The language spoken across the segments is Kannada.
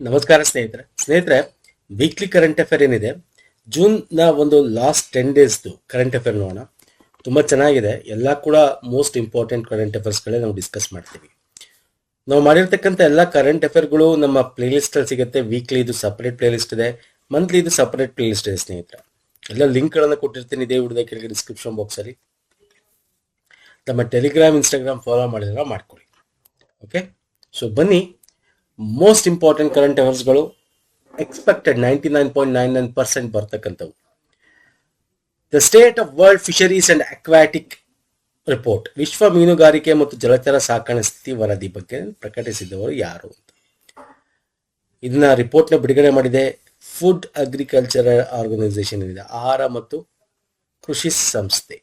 ನಮಸ್ಕಾರ ಸ್ನೇಹಿತರೆ ವೀಕ್ಲಿ ಕರೆಂಟ್ ಅಫೇರ್ ಏನಿದೆ ಜೂನ್ ನ ಒಂದು ಲಾಸ್ಟ್ 10 ಡೇಸ್ದು ಕರೆಂಟ್ ಅಫೇರ್ ನೋಡೋಣ. ತುಂಬಾ ಚೆನ್ನಾಗಿದೆ. ಎಲ್ಲ ಕೂಡ ಮೋಸ್ಟ್ ಇಂಪಾರ್ಟೆಂಟ್ ಕರೆಂಟ್ ಅಫೇರ್ಸ್ಗಳೇ ನಾವು ಡಿಸ್ಕಸ್ ಮಾಡ್ತೀವಿ. ನಾವು ಮಾಡಿರ್ತಕ್ಕಂಥ ಎಲ್ಲ ಕರೆಂಟ್ ಅಫೇರ್ಗಳು ನಮ್ಮ ಪ್ಲೇ ಲಿಸ್ಟ್ ಅಲ್ಲಿ ಸಿಗುತ್ತೆ. ವೀಕ್ಲಿ ಇದು ಸಪರೇಟ್ ಪ್ಲೇ ಲಿಸ್ಟ್ ಇದೆ, ಮಂತ್ಲಿ ಇದು ಸಪರೇಟ್ ಪ್ಲೇ ಲಿಸ್ಟ್ ಇದೆ ಸ್ನೇಹಿತರೆ. ಎಲ್ಲ ಲಿಂಕ್ ಗಳನ್ನ ಕೊಟ್ಟಿರ್ತೀನಿ ಇದೇ ವಿಡಿಯೋದ ಕೆಳಗೆ ಡಿಸ್ಕ್ರಿಪ್ಷನ್ ಬಾಕ್ಸ್ ಅಲ್ಲಿ. ನಮ್ಮ ಟೆಲಿಗ್ರಾಮ್ ಇನ್ಸ್ಟಾಗ್ರಾಮ್ ಫಾಲೋ ಮಾಡಿದ್ರೆ ಮಾಡ್ಕೊಳ್ಳಿ. ಓಕೆ, ಸೊ ಬನ್ನಿ. ಮೋಸ್ಟ್ ಇಂಪಾರ್ಟೆಂಟ್ ಕರೆಂಟ್ ಅಫೇರ್ಸ್ಗಳು ಎಕ್ಸ್ಪೆಕ್ಟೆಡ್ 99.99% ಬರ್ತಕ್ಕಂಥವು. The state of world fisheries and aquatic report, ವಿಶ್ವ ಮೀನುಗಾರಿಕೆ ಮತ್ತು ಜಲಚರ ಸಾಕಣೆ ಸ್ಥಿತಿ ವರದಿ ಬಗ್ಗೆ ಪ್ರಕಟಿಸಿದವರು ಯಾರು ಅಂತ. ಇದನ್ನ ರಿಪೋರ್ಟ್ನ ಬಿಡುಗಡೆ ಮಾಡಿದೆ ಫುಡ್ ಅಗ್ರಿಕಲ್ಚರ್ ಆರ್ಗನೈಸೇಷನ್ ಇದೆ, ಆಹಾರ ಮತ್ತು ಕೃಷಿ ಸಂಸ್ಥೆ,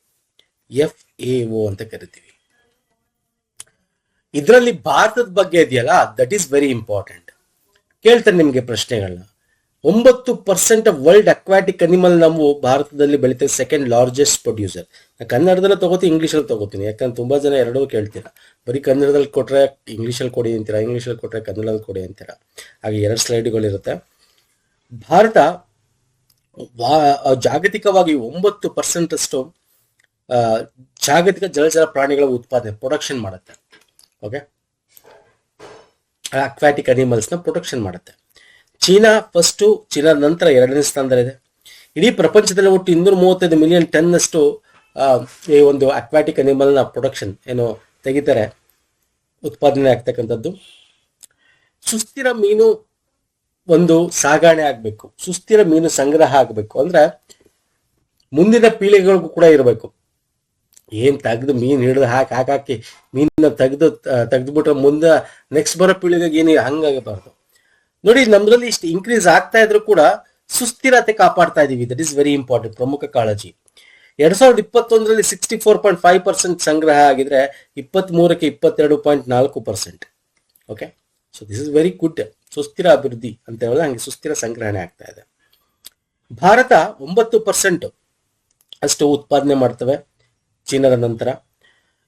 FAO ಅಂತ ಕರಿತೀವಿ. ಇದರಲ್ಲಿ ಭಾರತದ ಬಗ್ಗೆ ಇದೆಯಲ್ಲ, ದಟ್ ಈಸ್ ವೆರಿ ಇಂಪಾರ್ಟೆಂಟ್. ಕೇಳ್ತಾರೆ ನಿಮಗೆ ಪ್ರಶ್ನೆಗಳನ್ನ. 9% ಆಫ್ ವರ್ಲ್ಡ್ ಅಕ್ವಾಟಿಕ್ ಅನಿಮಲ್ ನಾವು ಭಾರತದಲ್ಲಿ ಬೆಳಿತೇವೆ. Second largest producer. ಕನ್ನಡದಲ್ಲಿ ತಗೋತೀನಿ, ಇಂಗ್ಲೀಷಲ್ಲಿ ತಗೋತೀನಿ, ಯಾಕಂದ್ರೆ ತುಂಬಾ ಜನ ಎರಡೂ ಕೇಳ್ತೀರಾ. ಬರೀ ಕನ್ನಡದಲ್ಲಿ ಕೊಟ್ರೆ ಇಂಗ್ಲೀಷಲ್ಲಿ ಕೊಡಿ ಅಂತೀರಾ, ಇಂಗ್ಲೀಷಲ್ಲಿ ಕೊಟ್ರೆ ಕನ್ನಡದಲ್ಲಿ ಕೊಡಿ ಅಂತೀರಾ. ಹಾಗೆ 2 ಸ್ಲೈಡ್ಗಳಿರುತ್ತೆ. ಭಾರತ ಜಾಗತಿಕವಾಗಿ 9% ಅಷ್ಟು ಜಾಗತಿಕ ಜಲಚರ ಪ್ರಾಣಿಗಳ ಉತ್ಪಾದನೆ ಪ್ರೊಡಕ್ಷನ್ ಮಾಡುತ್ತೆ. ಓಕೆ, ಅಕ್ವಾಟಿಕ್ ಅನಿಮಲ್ಸ್ ನ ಪ್ರೊಟೆಕ್ಷನ್ ಮಾಡುತ್ತೆ. ಚೀನಾ ಫಸ್ಟ್, ಚೀನಾ ನಂತರ 2ನೇ ಸ್ಥಾನದಲ್ಲಿದೆ. ಇಡೀ ಪ್ರಪಂಚದಲ್ಲಿ ಒಟ್ಟು 235 ಮಿಲಿಯನ್ ಟನ್ ಅಷ್ಟು ಈ ಒಂದು ಅಕ್ವಾಟಿಕ್ ಅನಿಮಲ್ ನ ಪ್ರೊಡಕ್ಷನ್ ಏನು ತೆಗಿತಾರೆ, ಉತ್ಪಾದನೆ ಆಗ್ತಕ್ಕಂಥದ್ದು. ಸುಸ್ಥಿರ ಮೀನು ಒಂದು ಸಾಗಣೆ ಆಗ್ಬೇಕು, ಸುಸ್ಥಿರ ಮೀನು ಸಂಗ್ರಹ ಆಗ್ಬೇಕು ಅಂದ್ರೆ ಮುಂದಿನ ಪೀಳಿಗೆಗಳಿಗೂ ಕೂಡ ಇರಬೇಕು. ಏನ್ ತೆಗೆದು ಮೀನ್ ಹಿಡಿದು ಹಾಕಿ ಮೀನ ತೆಗೆದ್ಬಿಟ್ರೆ ಮುಂದೆ ನೆಕ್ಸ್ಟ್ ಬರೋ ಪೀಳಿಗೆಗೆ ಏನು ಹಂಗಾಗಬಾರ್ದು. ನೋಡಿ, ನಮ್ದ್ರಲ್ಲಿ ಇಷ್ಟು ಇನ್ಕ್ರೀಸ್ ಆಗ್ತಾ ಇದ್ರು ಕೂಡ ಸುಸ್ಥಿರತೆ ಕಾಪಾಡ್ತಾ ಇದೀವಿ. ದಟ್ ಈಸ್ ವೆರಿ ಇಂಪಾರ್ಟೆಂಟ್, ಪ್ರಮುಖ ಕಾಳಜಿ. 2021ರಲ್ಲಿ 64.5% ಸಂಗ್ರಹ ಆಗಿದ್ರೆ 23ಕ್ಕೆ 22.4%. Okay, so this is very good. ಸುಸ್ಥಿರ ಅಭಿವೃದ್ಧಿ ಅಂತ ಹೇಳಿದ್ರೆ ಹಂಗೆ ಸುಸ್ಥಿರ ಸಂಗ್ರಹಣೆ ಆಗ್ತಾ ಇದೆ. ಭಾರತ 9% ಅಷ್ಟು ಉತ್ಪಾದನೆ ಮಾಡ್ತವೆ ಚೀನಾದ ನಂತರ.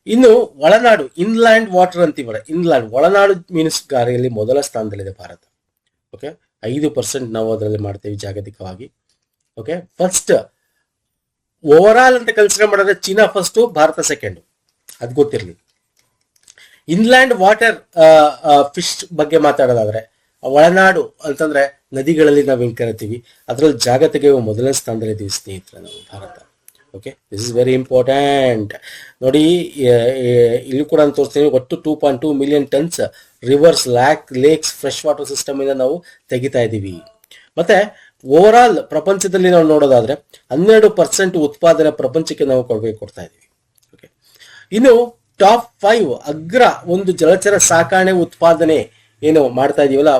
ಇನ್ನು ಒಳನಾಡು, ಇನ್ಲ್ಯಾಂಡ್ ವಾಟರ್ ಅಂತೀವಲ್ಲ, ಇನ್ಲ್ಯಾಂಡ್ ಒಳನಾಡು ಮೀನುಗಾರಿಕೆಯಲ್ಲಿ ಮೊದಲ ಸ್ಥಾನದಲ್ಲಿದೆ ಭಾರತ. ಓಕೆ, 5% ನಾವು ಅದರಲ್ಲಿ ಮಾಡ್ತೇವೆ ಜಾಗತಿಕವಾಗಿ. ಓಕೆ, ಫಸ್ಟ್ ಓವರ್ ಆಲ್ ಅಂತ ಕನ್ಸಿಡರ್ ಮಾಡಿದ್ರೆ ಚೀನಾ ಫಸ್ಟ್, ಭಾರತ ಸೆಕೆಂಡ್, ಅದು ಗೊತ್ತಿರಲಿ. ಇನ್ಲ್ಯಾಂಡ್ ವಾಟರ್ ಫಿಶ್ ಬಗ್ಗೆ ಮಾತಾಡೋದಾದ್ರೆ ಒಳನಾಡು ಅಂತಂದ್ರೆ ನದಿಗಳಲ್ಲಿ ನಾವು ಹೆಂಗ್ ಕರಿತೀವಿ, ಅದರಲ್ಲಿ ಜಾಗತಿಕ ಮೊದಲನೇ ಸ್ಥಾನದಲ್ಲಿದ್ದೀವಿ ಸ್ನೇಹಿತರೆ ನಾವು Bharat. Okay, this is very important. ನೋಡಿ, ಇಲ್ಲಿ ಕೂಡ ತೋರಿಸ್ತೀನಿ, ಒಟ್ಟು 2.2 million tons rivers, lakes, fresh water system ಇಂದ ನಾವು ತೆಗಿತಾ ಇದ್ದೀವಿ. ಮತ್ತೆ ಓವರ್ ಆಲ್ ಪ್ರಪಂಚದಲ್ಲಿ ನಾವು ನೋಡೋದಾದ್ರೆ 12% ಉತ್ಪಾದನೆ ಪ್ರಪಂಚಕ್ಕೆ ನಾವು ಕೊಡ್ತಾ ಇದ್ದೀವಿ. ಓಕೆ, ಇನ್ನು ಟಾಪ್ 5 ಅಗ್ರ ಒಂದು ಜಲಚರ ಸಾಕಣೆ ಉತ್ಪಾದನೆ ಏನು ಮಾಡ್ತಾ ಇದೀವಲ್ಲ,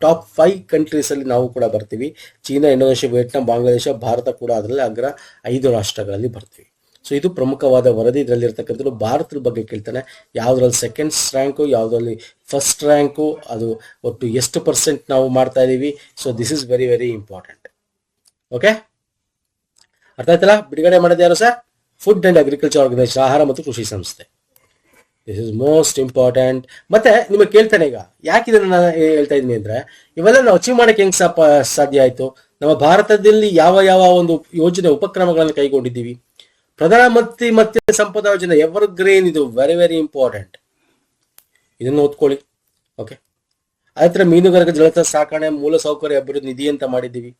ಟಾಪ್ 5 ಕಂಟ್ರೀಸ್ ಅಲ್ಲಿ ನಾವು ಕೂಡ ಬರ್ತೀವಿ. China, Indonesia, Vietnam, Bangladesh, Bharat ಕೂಡ ಅದರಲ್ಲಿ ಅಗ್ರ 5 ರಾಷ್ಟ್ರಗಳಲ್ಲಿ ಬರ್ತೀವಿ. ಸೊ ಇದು ಪ್ರಮುಖವಾದ ವರದಿ. ಇದರಲ್ಲಿ ಇರ್ತಕ್ಕಂಥದ್ದು ಭಾರತದ ಬಗ್ಗೆ ಕೇಳ್ತಾನೆ, ಯಾವ್ದ್ರಲ್ಲಿ ಸೆಕೆಂಡ್ ರ್ಯಾಂಕು, ಯಾವ್ದ್ರಲ್ಲಿ ಫಸ್ಟ್ ರ್ಯಾಂಕು, ಅದು ಒಟ್ಟು ಎಷ್ಟು % ನಾವು ಮಾಡ್ತಾ ಇದೀವಿ. So this is very very important. Okay, ಅರ್ಥ ಆಯ್ತಲ್ಲ? ಬಿಡುಗಡೆ ಮಾಡೋದು ಯಾರು sir? Food and agriculture organisation, ಆಹಾರ ಮತ್ತು ಕೃಷಿ ಸಂಸ್ಥೆ. This is most important. ಮತ್ತೆ ನಿಮಗೆ ಕೇಳ್ತಾನೆ, ಈಗ ಯಾಕೆ ಇದನ್ನ ಹೇಳ್ತಾ ಇದೀನಿ ಅಂದ್ರೆ, ಇವೆಲ್ಲ ನಾವು ಅಚೀವ್ ಮಾಡಕ್ಕೆ ಹೆಂಗ್ ಸಾಧ್ಯ ಆಯ್ತು? ನಮ್ಮ ಭಾರತದಲ್ಲಿ ಯಾವ ಯಾವ ಒಂದು ಯೋಜನೆ ಉಪಕ್ರಮಗಳನ್ನು ಕೈಗೊಂಡಿದ್ದೀವಿ. ಪ್ರಧಾನಮಂತ್ರಿ ಮತ್ಸ್ಯ ಸಂಪದಾ ಯೋಜನೆ ಎವರ್ ಗ್ರೀನ್, ಇದು ವೆರಿ ವೆರಿ ಇಂಪಾರ್ಟೆಂಟ್. ಇದನ್ನು ಓದ್ಕೊಳ್ಳಿ. ಓಕೆ, ಆತರ ಮೀನುಗಾರಿಕೆ ಜಲಚರ ಸಾಕಣೆ ಮೂಲಸೌಕರ್ಯ ಅಭಿವೃದ್ಧಿ ನಿಧಿ ಅಂತ ಮಾಡಿದ್ದೀವಿ.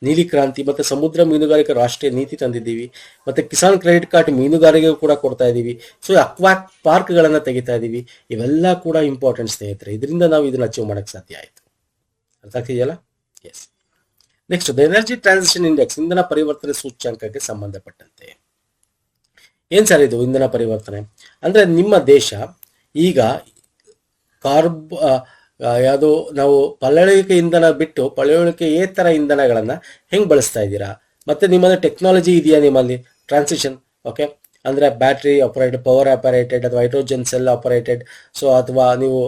ನೀಲಿ ಕ್ರಾಂತಿ ಮತ್ತೆ ಸಮುದ್ರ ಮೀನುಗಾರಿಕೆ ರಾಷ್ಟ್ರೀಯ ನೀತಿ ತಂದಿದ್ದೀವಿ. ಮತ್ತೆ ಕಿಸಾನ್ ಕ್ರೆಡಿಟ್ ಕಾರ್ಡ್ ಮೀನುಗಾರಿಕೆ ಕೂಡ ಕೊಡ್ತಾ ಇದೀವಿ. ಸೊ ಅಕ್ವಾ ಪಾರ್ಕ್ ಗಳನ್ನ ತೆಗಿತಾ ಇದೀವಿ. ಇವೆಲ್ಲ ಕೂಡ ಇಂಪಾರ್ಟೆಂಟ್ ಸ್ನೇಹಿತರೆ. ಇದರಿಂದ ನಾವು ಇದನ್ನ ಅಚೀವ್ ಮಾಡಕ್ ಸಾಧ್ಯ ಆಯ್ತು. ಅರ್ಥ ಆಗ್ತಿದೆಯಲ್ಲ? Yes. Next, the energy transition index, ಇಂಧನ ಪರಿವರ್ತನೆ ಸೂಚ್ಯಂಕಕ್ಕೆ ಸಂಬಂಧಪಟ್ಟಂತೆ. ಏನ್ ಸರ್ ಇದು ಇಂಧನ ಪರಿವರ್ತನೆ ಅಂದ್ರೆ? ನಿಮ್ಮ ದೇಶ ಈಗ ಯಾವುದು ನಾವು ಪಳೆಯುಳಿಕೆ ಇಂಧನ ಬಿಟ್ಟು ಪಳೆಯುಳಿಕೆಯೇತರ ಇಂಧನಗಳನ್ನ ಹೆಂಗ್ ಬಳಸ್ತಾ ಇದ್ದೀರಾ? ಮತ್ತೆ ನಿಮ್ಮಲ್ಲಿ ಟೆಕ್ನಾಲಜಿ ಇದೆಯಾ ನಿಮ್ಮಲ್ಲಿ ಟ್ರಾನ್ಸಿಷನ್? ಓಕೆ, ಅಂದ್ರೆ ಬ್ಯಾಟ್ರಿ ಆಪರೇಟೆಡ್, ಪವರ್ ಆಪರೇಟೆಡ್ ಅಥವಾ ಹೈಡ್ರೋಜನ್ ಸೆಲ್ ಆಪರೇಟೆಡ್, ಸೊ ಅಥವಾ ನೀವು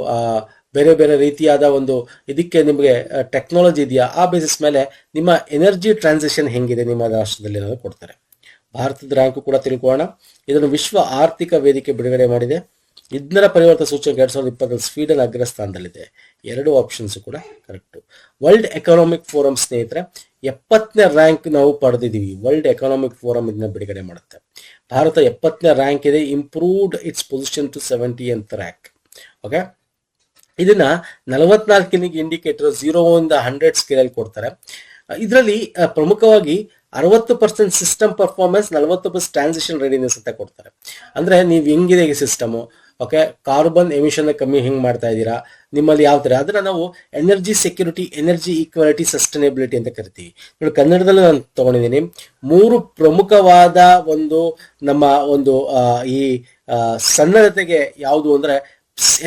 ಬೇರೆ ಬೇರೆ ರೀತಿಯಾದ ಒಂದು ಇದಕ್ಕೆ ನಿಮಗೆ ಟೆಕ್ನಾಲಜಿ ಇದೆಯಾ? ಆ ಬೇಸಿಸ್ ಮೇಲೆ ನಿಮ್ಮ ಎನರ್ಜಿ ಟ್ರಾನ್ಸಿಷನ್ ಹೆಂಗಿದೆ ನಿಮ್ಮ ರಾಷ್ಟ್ರದಲ್ಲಿ ಅನ್ನೋದು ಕೊಡ್ತಾರೆ. ಭಾರತದ ರ್ಯಾಂಕು ಕೂಡ ತಿಳ್ಕೊಳ್ಳೋಣ. ಇದನ್ನು ವಿಶ್ವ ಆರ್ಥಿಕ ವೇದಿಕೆ ಬಿಡುಗಡೆ ಮಾಡಿದೆ. ಇಂಧನ ಪರಿವರ್ತನಾ ಸೂಚ್ಯಂಕ 2020 ಸ್ವೀಡನ್ ಅಗ್ರಸ್ಥಾನದಲ್ಲಿದೆ. ಎರಡು ಆಪ್ಷನ್ಸ್ ಕೂಡ ಕರೆಕ್ಟ್. ವರ್ಲ್ಡ್ ಎಕನಾಮಿಕ್ ಫೋರಂ ಸ್ನೇಹಿತರೆ 70ನೇ ರ್ಯಾಂಕ್ ನಾವು ಪಡೆದಿದ್ದೀವಿ. ವರ್ಲ್ಡ್ ಎಕನಾಮಿಕ್ ಫೋರಂ ಇದನ್ನ ಬಿಡುಗಡೆ ಮಾಡುತ್ತೆ. ಭಾರತ 70ನೇ ರ್ಯಾಂಕ್ ಇದೆ. Improved its position to 70th rank. Okay, ಇದನ್ನ 44 ಇಂಡಿಕೇಟರ್ 0 ಇಂದ 100 ಸ್ಕೇಲ್ ಕೊಡ್ತಾರೆ. ಇದರಲ್ಲಿ ಪ್ರಮುಖವಾಗಿ 60% ಸಿಸ್ಟಮ್ ಪರ್ಫಾರ್ಮೆನ್ಸ್, 40% ಟ್ರಾನ್ಸಿಷನ್ ರೆಡಿನೆಸ್ ಅಂತ ಕೊಡ್ತಾರೆ. ಅಂದ್ರೆ ನೀವು ಹೆಂಗಿದೆ ಸಿಸ್ಟಮು, ಓಕೆ, ಕಾರ್ಬನ್ ಎಮಿಷನ್ ಕಮ್ಮಿ ಹೆಂಗ್ ಮಾಡ್ತಾ ಇದ್ದೀರಾ, ನಿಮ್ಮಲ್ಲಿ ಯಾವ ತರ, ಅದನ್ನ ನಾವು energy security, energy equality, sustainability ಅಂತ ಕರಿತೀವಿ. ನೋಡಿ, ಕನ್ನಡದಲ್ಲಿ ನಾನು ತಗೊಂಡಿದ್ದೀನಿ. 3 ಪ್ರಮುಖವಾದ ಒಂದು ನಮ್ಮ ಒಂದು ಈ ಸನ್ನಡತೆಗೆ ಯಾವುದು ಅಂದ್ರೆ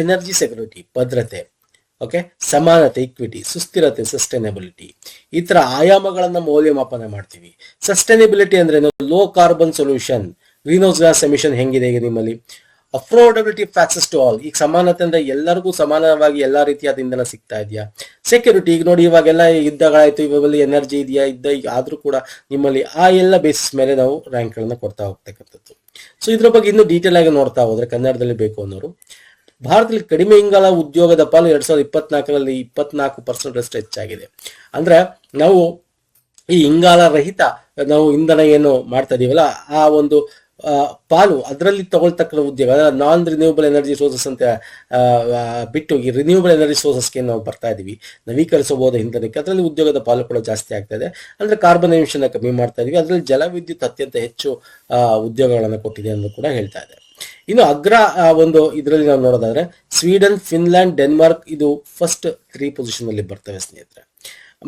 ಎನರ್ಜಿ ಸೆಕ್ಯೂರಿಟಿ, ಭದ್ರತೆ, ಓಕೆ, ಸಮಾನತೆ, ಇಕ್ವಿಟಿ, ಸುಸ್ಥಿರತೆ, ಸಸ್ಟೈನಬಿಲಿಟಿ. ಈ ತರ ಆಯಾಮಗಳನ್ನ ಮೌಲ್ಯಮಾಪನ ಮಾಡ್ತೀವಿ. ಸಸ್ಟೈನಬಿಲಿಟಿ ಅಂದ್ರೆ low carbon solution, greenhouse gas emission ಹೆಂಗಿದೆ ಈಗ ನಿಮ್ಮಲ್ಲಿ, affordability of access to all, ಈಗ ಸಮಾನತೆ ಅಂದ್ರೆ ಎಲ್ಲರಿಗೂ ಸಮಾನವಾಗಿ ಎಲ್ಲಾ ರೀತಿಯಾದ ಇಂಧನ ಸಿಗ್ತಾ ಇದೆಯಾ. ಸೆಕ್ಯೂರಿಟಿ, ಈಗ ನೋಡಿ ಇವಾಗೆಲ್ಲ ಯುದ್ಧಗಳಾಯ್ತು, ಇವಾಗಲ್ಲಿ ಎನರ್ಜಿ ಇದೆಯಾ, ಆದ್ರೂ ಕೂಡ ನಿಮ್ಮಲ್ಲಿ ಆ ಎಲ್ಲ ಬೇಸಿಸ್ ಮೇಲೆ ನಾವು ರ್ಯಾಂಕ್ ಗಳನ್ನ ಕೊಡ್ತಾ ಹೋಗ್ತಕ್ಕಂಥದ್ದು. ಸೊ ಇದ್ರ ಬಗ್ಗೆ ಇನ್ನೂ ಡೀಟೇಲ್ ಆಗಿ ನೋಡ್ತಾ ಹೋದ್ರೆ, ಕನ್ನಡದಲ್ಲಿ ಬೇಕು ಅನ್ನೋರು, ಭಾರತದಲ್ಲಿ ಕಡಿಮೆ ಇಂಗಾಲ ಉದ್ಯೋಗದ ಪಾಲು 2024ರಲ್ಲಿ 24% ಅಷ್ಟು ಹೆಚ್ಚಾಗಿದೆ. ಅಂದ್ರೆ ನಾವು ಈ ಇಂಗಾಲ ರಹಿತ ನಾವು ಇಂಧನ ಏನು ಮಾಡ್ತಾ ಇದೀವಲ್ಲ, ಆ ಒಂದು ಪಾಲು ಅದರಲ್ಲಿ ತಗೊಳ್ತಕ್ಕ ಉದ್ಯೋಗ, ನಾನ್ ರಿನ್ಯೂವಬಲ್ ಎನರ್ಜಿ ಸೋರ್ಸಸ್ ಅಂತ ಬಿಟ್ಟು ಈ ರಿನ್ಯೂವಬಲ್ ಎನರ್ಜಿ ಸೋರ್ಸಸ್ಗೆ ನಾವು ಬರ್ತಾ ಇದೀವಿ, ನವೀಕರಿಸಬಹುದಾದ ಇಂಧನಕ್ಕೆ. ಅದರಲ್ಲಿ ಉದ್ಯೋಗದ ಪಾಲು ಕೂಡ ಜಾಸ್ತಿ ಆಗ್ತಾ ಇದೆ. ಅಂದ್ರೆ ಕಾರ್ಬನ್ ಎಮಿಷನ್ ಕಮ್ಮಿ ಮಾಡ್ತಾ ಇದೀವಿ. ಅದರಲ್ಲಿ ಜಲವಿದ್ಯುತ್ ಅತ್ಯಂತ ಹೆಚ್ಚು ಉದ್ಯೋಗಗಳನ್ನು ಕೊಟ್ಟಿದೆ ಅಂತ ಕೂಡ ಹೇಳ್ತಾ ಇದೆ. ಇನ್ನು ಅಗ್ರ ಒಂದು ಇದರಲ್ಲಿ ನಾವು ನೋಡೋದಾದ್ರೆ ಸ್ವೀಡನ್, ಫಿನ್ಲ್ಯಾಂಡ್, ಡೆನ್ಮಾರ್ಕ್ ಇದು ಫಸ್ಟ್ 3 ಪೊಸಿಷನ್ ಅಲ್ಲಿ ಬರ್ತವೆ ಸ್ನೇಹಿತರೆ.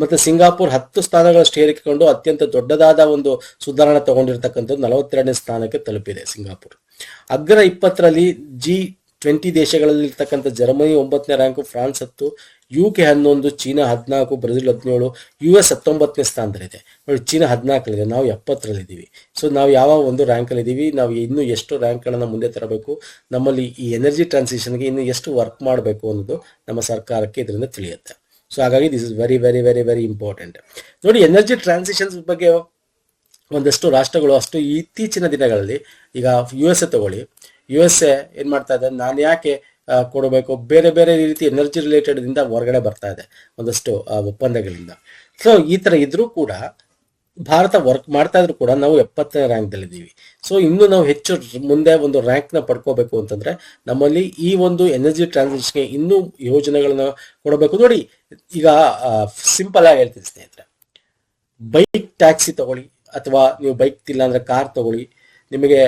ಮತ್ತೆ ಸಿಂಗಾಪುರ್ 10 ಸ್ಥಾನಗಳಷ್ಟು ಏರಿಕೆಕೊಂಡು ಅತ್ಯಂತ ದೊಡ್ಡದಾದ ಒಂದು ಸುಧಾರಣೆ ತಗೊಂಡಿರ್ತಕ್ಕಂಥದ್ದು 42ನೇ ಸ್ಥಾನಕ್ಕೆ ತಲುಪಿದೆ ಸಿಂಗಾಪುರ್. ಅಗ್ರ 20ರಲ್ಲಿ G20 ದೇಶಗಳಲ್ಲಿ ಇರ್ತಕ್ಕಂಥ ಜರ್ಮನಿ 9ನೇ rank, France 10, UK 11, China 14, Brazil 17, US 19ನೇ ಸ್ಥಾನದಲ್ಲಿದೆ. ನೋಡಿ, ಚೀನಾ 14ರಲ್ಲಿದೆ, ನಾವು 70ರಲ್ಲಿದ್ದೀವಿ. ಸೊ ನಾವು ಯಾವ ಒಂದು ರ್ಯಾಂಕಲ್ಲಿ ಇದ್ದೀವಿ, ನಾವು ಇನ್ನೂ ಎಷ್ಟು ರ್ಯಾಂಕ್ಗಳನ್ನು ಮುಂದೆ ತರಬೇಕು, ನಮ್ಮಲ್ಲಿ ಈ ಎನರ್ಜಿ ಟ್ರಾನ್ಸಿಷನ್ಗೆ ಇನ್ನು ಎಷ್ಟು ವರ್ಕ್ ಮಾಡಬೇಕು ಅನ್ನೋದು ನಮ್ಮ ಸರ್ಕಾರಕ್ಕೆ ಇದರಿಂದ ತಿಳಿಯುತ್ತೆ. ಸೊ ಹಾಗಾಗಿ this is very very very very important. ನೋಡಿ, ಎನರ್ಜಿ ಟ್ರಾನ್ಸಿಷನ್ಸ್ ಬಗ್ಗೆ ಒಂದಷ್ಟು ರಾಷ್ಟ್ರಗಳು ಅಷ್ಟು ಇತ್ತೀಚಿನ ದಿನಗಳಲ್ಲಿ, ಈಗ USA ತಗೊಳ್ಳಿ, USA ಏನ್ ಮಾಡ್ತಾ ಇದೆ, ನಾನು ಯಾಕೆ ಕೊಡಬೇಕು, ಬೇರೆ ಬೇರೆ ರೀತಿ ಎನರ್ಜಿ ರಿಲೇಟೆಡ್ ಇಂದ ಹೊರಗಡೆ ಬರ್ತಾ ಇದೆ ಒಂದಷ್ಟು ಒಪ್ಪಂದಗಳಿಂದ. ಸೊ ಈ ತರ ಇದ್ರೂ ಕೂಡ ಭಾರತ ವರ್ಕ್ ಮಾಡ್ತಾ ಇದ್ರು ಕೂಡ ನಾವು 70ನೇ ರ್ಯಾಂಕ್ ದಲ್ಲಿದ್ದೀವಿ. ಸೊ ಇನ್ನು ನಾವು ಹೆಚ್ಚು ಮುಂದೆ ಒಂದು ರ್ಯಾಂಕ್ ನ ಪಡ್ಕೋಬೇಕು ಅಂತಂದ್ರೆ ನಮ್ಮಲ್ಲಿ ಈ ಒಂದು ಎನರ್ಜಿ ಟ್ರಾನ್ಸಿಷನ್ಗೆ ಇನ್ನೂ ಯೋಜನೆಗಳನ್ನ ಕೊಡಬೇಕು. ನೋಡಿ, ಈಗ ಸಿಂಪಲ್ ಆಗಿ ಹೇಳ್ತೀನಿ ಸ್ನೇಹಿತರೆ, ಬೈಕ್ ಟ್ಯಾಕ್ಸಿ ತಗೊಳ್ಳಿ, ಅಥವಾ ನೀವು ಬೈಕ್ ಇಲ್ಲ ಅಂದ್ರೆ ಕಾರ್ ತಗೊಳ್ಳಿ, ನಿಮಗೆ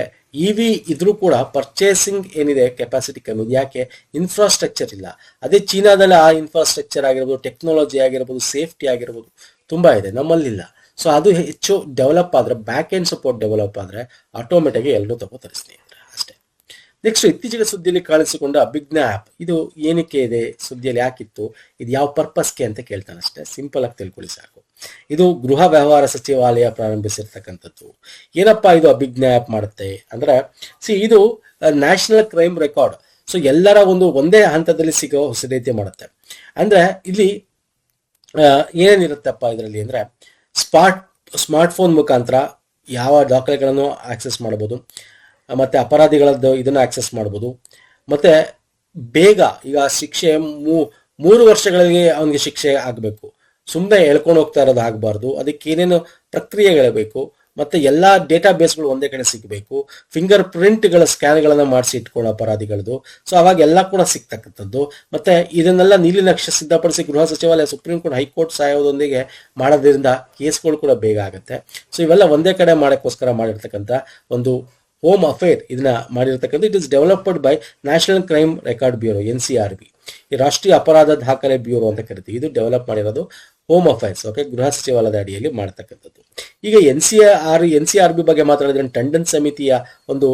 EV ಇದ್ರೂ ಕೂಡ ಪರ್ಚೇಸಿಂಗ್ ಏನಿದೆ ಕೆಪಾಸಿಟಿ ಕಮ್ಮಿ. ಯಾಕೆ? ಇನ್ಫ್ರಾಸ್ಟ್ರಕ್ಚರ್ ಇಲ್ಲ. ಅದೇ ಚೀನಾದಲ್ಲಿ ಆ ಇನ್ಫ್ರಾಸ್ಟ್ರಕ್ಚರ್ ಆಗಿರ್ಬೋದು, ಟೆಕ್ನಾಲಜಿ ಆಗಿರ್ಬೋದು, ಸೇಫ್ಟಿ ಆಗಿರ್ಬೋದು ತುಂಬಾ ಇದೆ, ನಮ್ಮಲ್ಲಿಲ್ಲ. ಸೊ ಅದು ಹೆಚ್ಚು ಡೆವಲಪ್ ಆದ್ರೆ, ಬ್ಯಾಕ್ ಎಂಡ್ ಸಪೋರ್ಟ್ ಡೆವಲಪ್ ಆದ್ರೆ ಆಟೋಮೆಟಿಕ್ ಎಲ್ಲರೂ ತಗೋತಾರೆ ಸ್ನೇಹಿತರೆ, ಅಷ್ಟೇ. ನೆಕ್ಸ್ಟ್, ಇತ್ತೀಚೆಗೆ ಸುದ್ದಿಯಲ್ಲಿ ಕಾಣಿಸಿಕೊಂಡ ಅಭಿಜ್ಞಾ ಆ್ಯಪ್, ಇದು ಏನಕ್ಕೆ ಇದೆ, ಸುದ್ದಿಯಲ್ಲಿ ಯಾಕಿತ್ತು, ಇದು ಯಾವ ಪರ್ಪಸ್ಗೆ ಅಂತ ಕೇಳ್ತಾನೆ ಅಷ್ಟೇ. ಸಿಂಪಲ್ ಆಗಿ ತಿಳ್ಕೊಳ್ಳಿ ಸಾಕು. ಇದು ಗೃಹ ವ್ಯವಹಾರ ಸಚಿವಾಲಯ ಪ್ರಾರಂಭಿಸಿರ್ತಕ್ಕಂಥದ್ದು. ಏನಪ್ಪಾ ಇದು ಅಭಿಜ್ಞಾ ಆ್ಯಪ್ ಮಾಡುತ್ತೆ ಅಂದ್ರೆ, ಇದು ನ್ಯಾಷನಲ್ ಕ್ರೈಮ್ ರೆಕಾರ್ಡ್. ಸೊ ಎಲ್ಲರ ಒಂದೇ ಹಂತದಲ್ಲಿ ಸಿಗೋ ರೀತಿ ಮಾಡುತ್ತೆ. ಅಂದ್ರೆ ಇಲ್ಲಿ ಏನೇನಿರುತ್ತಪ್ಪ ಇದರಲ್ಲಿ ಅಂದ್ರೆ, ಸ್ಮಾರ್ಟ್ಫೋನ್ ಮುಖಾಂತರ ಯಾವ ದಾಖಲೆಗಳನ್ನು ಆಕ್ಸೆಸ್ ಮಾಡಬಹುದು, ಮತ್ತೆ ಅಪರಾಧಿಗಳದ್ದು ಇದನ್ನ ಆಕ್ಸೆಸ್ ಮಾಡಬಹುದು, ಮತ್ತೆ ಬೇಗ, ಈಗ ಶಿಕ್ಷೆ 3 ವರ್ಷಗಳಿಗೆ ಅವನಿಗೆ ಶಿಕ್ಷೆ ಆಗಬೇಕು, ಸುಮ್ಮನೆ ಎಳ್ಕೊಂಡು ಹೋಗ್ತಾ ಇರೋದು ಆಗಬಾರ್ದು, ಅದಕ್ಕೆ ಏನೇನು ಪ್ರಕ್ರಿಯೆಗಳಬೇಕು, ಮತ್ತೆ ಎಲ್ಲಾ ಡೇಟಾ ಬೇಸ್ಗಳು ಒಂದೇ ಕಡೆ ಸಿಗಬೇಕು, ಫಿಂಗರ್ ಪ್ರಿಂಟ್ಗಳ ಸ್ಕ್ಯಾನ್ಗಳನ್ನ ಮಾಡಿಸಿ ಇಟ್ಕೊಳ್ಳೋ ಅಪರಾಧಿಗಳದ್ದು. ಸೊ ಅವಾಗ ಎಲ್ಲ ಕೂಡ ಸಿಗ್ತಕ್ಕಂಥದ್ದು. ಮತ್ತೆ ಇದನ್ನೆಲ್ಲ ನೀಲಿನಕ್ಷೆ ಸಿದ್ಧಪಡಿಸಿ ಗೃಹ ಸಚಿವಾಲಯ, ಸುಪ್ರೀಂ ಕೋರ್ಟ್, ಹೈಕೋರ್ಟ್ ಸಹಾಯದೊಂದಿಗೆ ಮಾಡೋದ್ರಿಂದ ಕೇಸ್ಗಳು ಕೂಡ ಬೇಗ ಆಗುತ್ತೆ. ಸೊ ಇವೆಲ್ಲ ಒಂದೇ ಕಡೆ ಮಾಡೋಕ್ಕೋಸ್ಕರ ಮಾಡಿರ್ತಕ್ಕಂಥ ಒಂದು ಹೋಮ್ ಅಫೇರ್ ಇದನ್ನ ಮಾಡಿರ್ತಕ್ಕಂಥ. It is developed by national crime record bureau, NCRB, ಈ ರಾಷ್ಟ್ರೀಯ ಅಪರಾಧ ದಾಖಲೆ ಬ್ಯೂರೋ ಅಂತ ಕರಿತೀವಿ. ಇದು ಡೆವಲಪ್ ಮಾಡಿರೋದು ಹೋಮ್ ಅಫೇರ್ಸ್, ಓಕೆ, ಗೃಹ ಸಚಿವಾಲಯದ ಅಡಿಯಲ್ಲಿ ಮಾಡ್ತಕ್ಕಂಥದ್ದು. ಈಗ NCRB ಬಗ್ಗೆ ಮಾತಾಡಿದ್ರೆ, ಟಂಡನ್ ಸಮಿತಿಯ ಒಂದು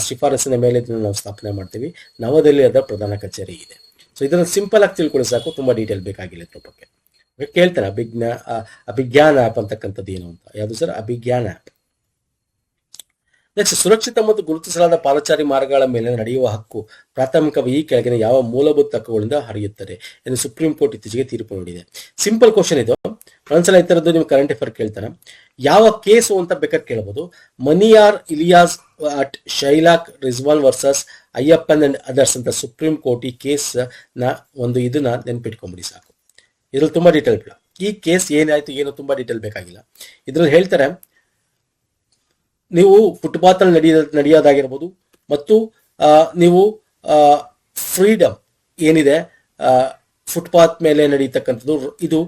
ಶಿಫಾರಸಿನ ಮೇಲೆ ನಾವು ಸ್ಥಾಪನೆ ಮಾಡ್ತೀವಿ. ನವದೆಹಲಿ ಅದರ ಪ್ರಧಾನ ಕಚೇರಿ ಇದೆ. ಸೊ ಇದನ್ನ ಸಿಂಪಲ್ ಆಗಿ ತಿಳ್ಕೊಳ್ಳಿ ಸಾಕು, ತುಂಬಾ ಡೀಟೇಲ್ ಬೇಕಾಗಿಲ್ಲ ಇದ್ರ ಬಗ್ಗೆ. ಕೇಳ್ತಾನೆ ಅಭಿಜ್ಞಾನ ಆ್ಯಪ್ ಅಂತಕ್ಕಂಥದ್ದು ಏನು ಅಂತ. ಯಾವುದು ಸರ್? ಅಭಿಜ್ಞಾನ ಆ್ಯಪ್. ನೆಕ್ಸ್ಟ್, ಸುರಕ್ಷಿತ ಮತ್ತು ಗುರುತಿಸಲಾದ ಪಾದಚಾರಿ ಮಾರ್ಗಗಳ ಮೇಲೆ ನಡೆಯುವ ಹಕ್ಕು ಪ್ರಾಥಮಿಕವಾಗಿ ಈ ಕೆಳಗಿನ ಯಾವ ಮೂಲಭೂತ ಹಕ್ಕುಗಳಿಂದ ಹರಿಯುತ್ತದೆ ಎಂದು ಸುಪ್ರೀಂ ಕೋರ್ಟ್ ಇತ್ತೀಚೆಗೆ ತೀರ್ಪು ನೀಡಿದೆ. ಸಿಂಪಲ್ ಕ್ವಶನ್ ಇದು, ಒಂದ್ಸಲ ಈ ತರದ್ದು ನೀವು ಕರೆಂಟ್ ಅಫೇರ್ ಕೇಳ್ತಾನೆ. ಯಾವ ಕೇಸು ಅಂತ ಬೇಕಾದ್ರೆ ಕೇಳಬಹುದು. Maniyar Ilyas at Shailak Rizwan versus Ayyappan and others ಅಂತ ಸುಪ್ರೀಂ ಕೋರ್ಟ್ ಈ ಕೇಸ್ ನ ಒಂದು ಇದನ್ನ ನೆನ್ಪಿಟ್ಕೊಂಡ್ಬಿಡಿ ಸಾಕು. ಇದ್ರಲ್ಲಿ ತುಂಬಾ ಡೀಟೇಲ್ ಬೇಡ. ಈ ಕೇಸ್ ಏನಾಯ್ತು ಏನು ತುಂಬಾ ಡೀಟೇಲ್ ಬೇಕಾಗಿಲ್ಲ. ಇದ್ರಲ್ಲಿ ಹೇಳ್ತಾರೆ, ನೀವು ಫುಟ್ಪಾತ್ ಅಲ್ಲಿ ನಡೆಯೋದಾಗಿರ್ಬೋದು ಮತ್ತು ನೀವು ಫ್ರೀಡಮ್ ಏನಿದೆ ಫುಟ್ಪಾತ್ ಮೇಲೆ ನಡೀತಕ್ಕಂಥದ್ದು, ಇದು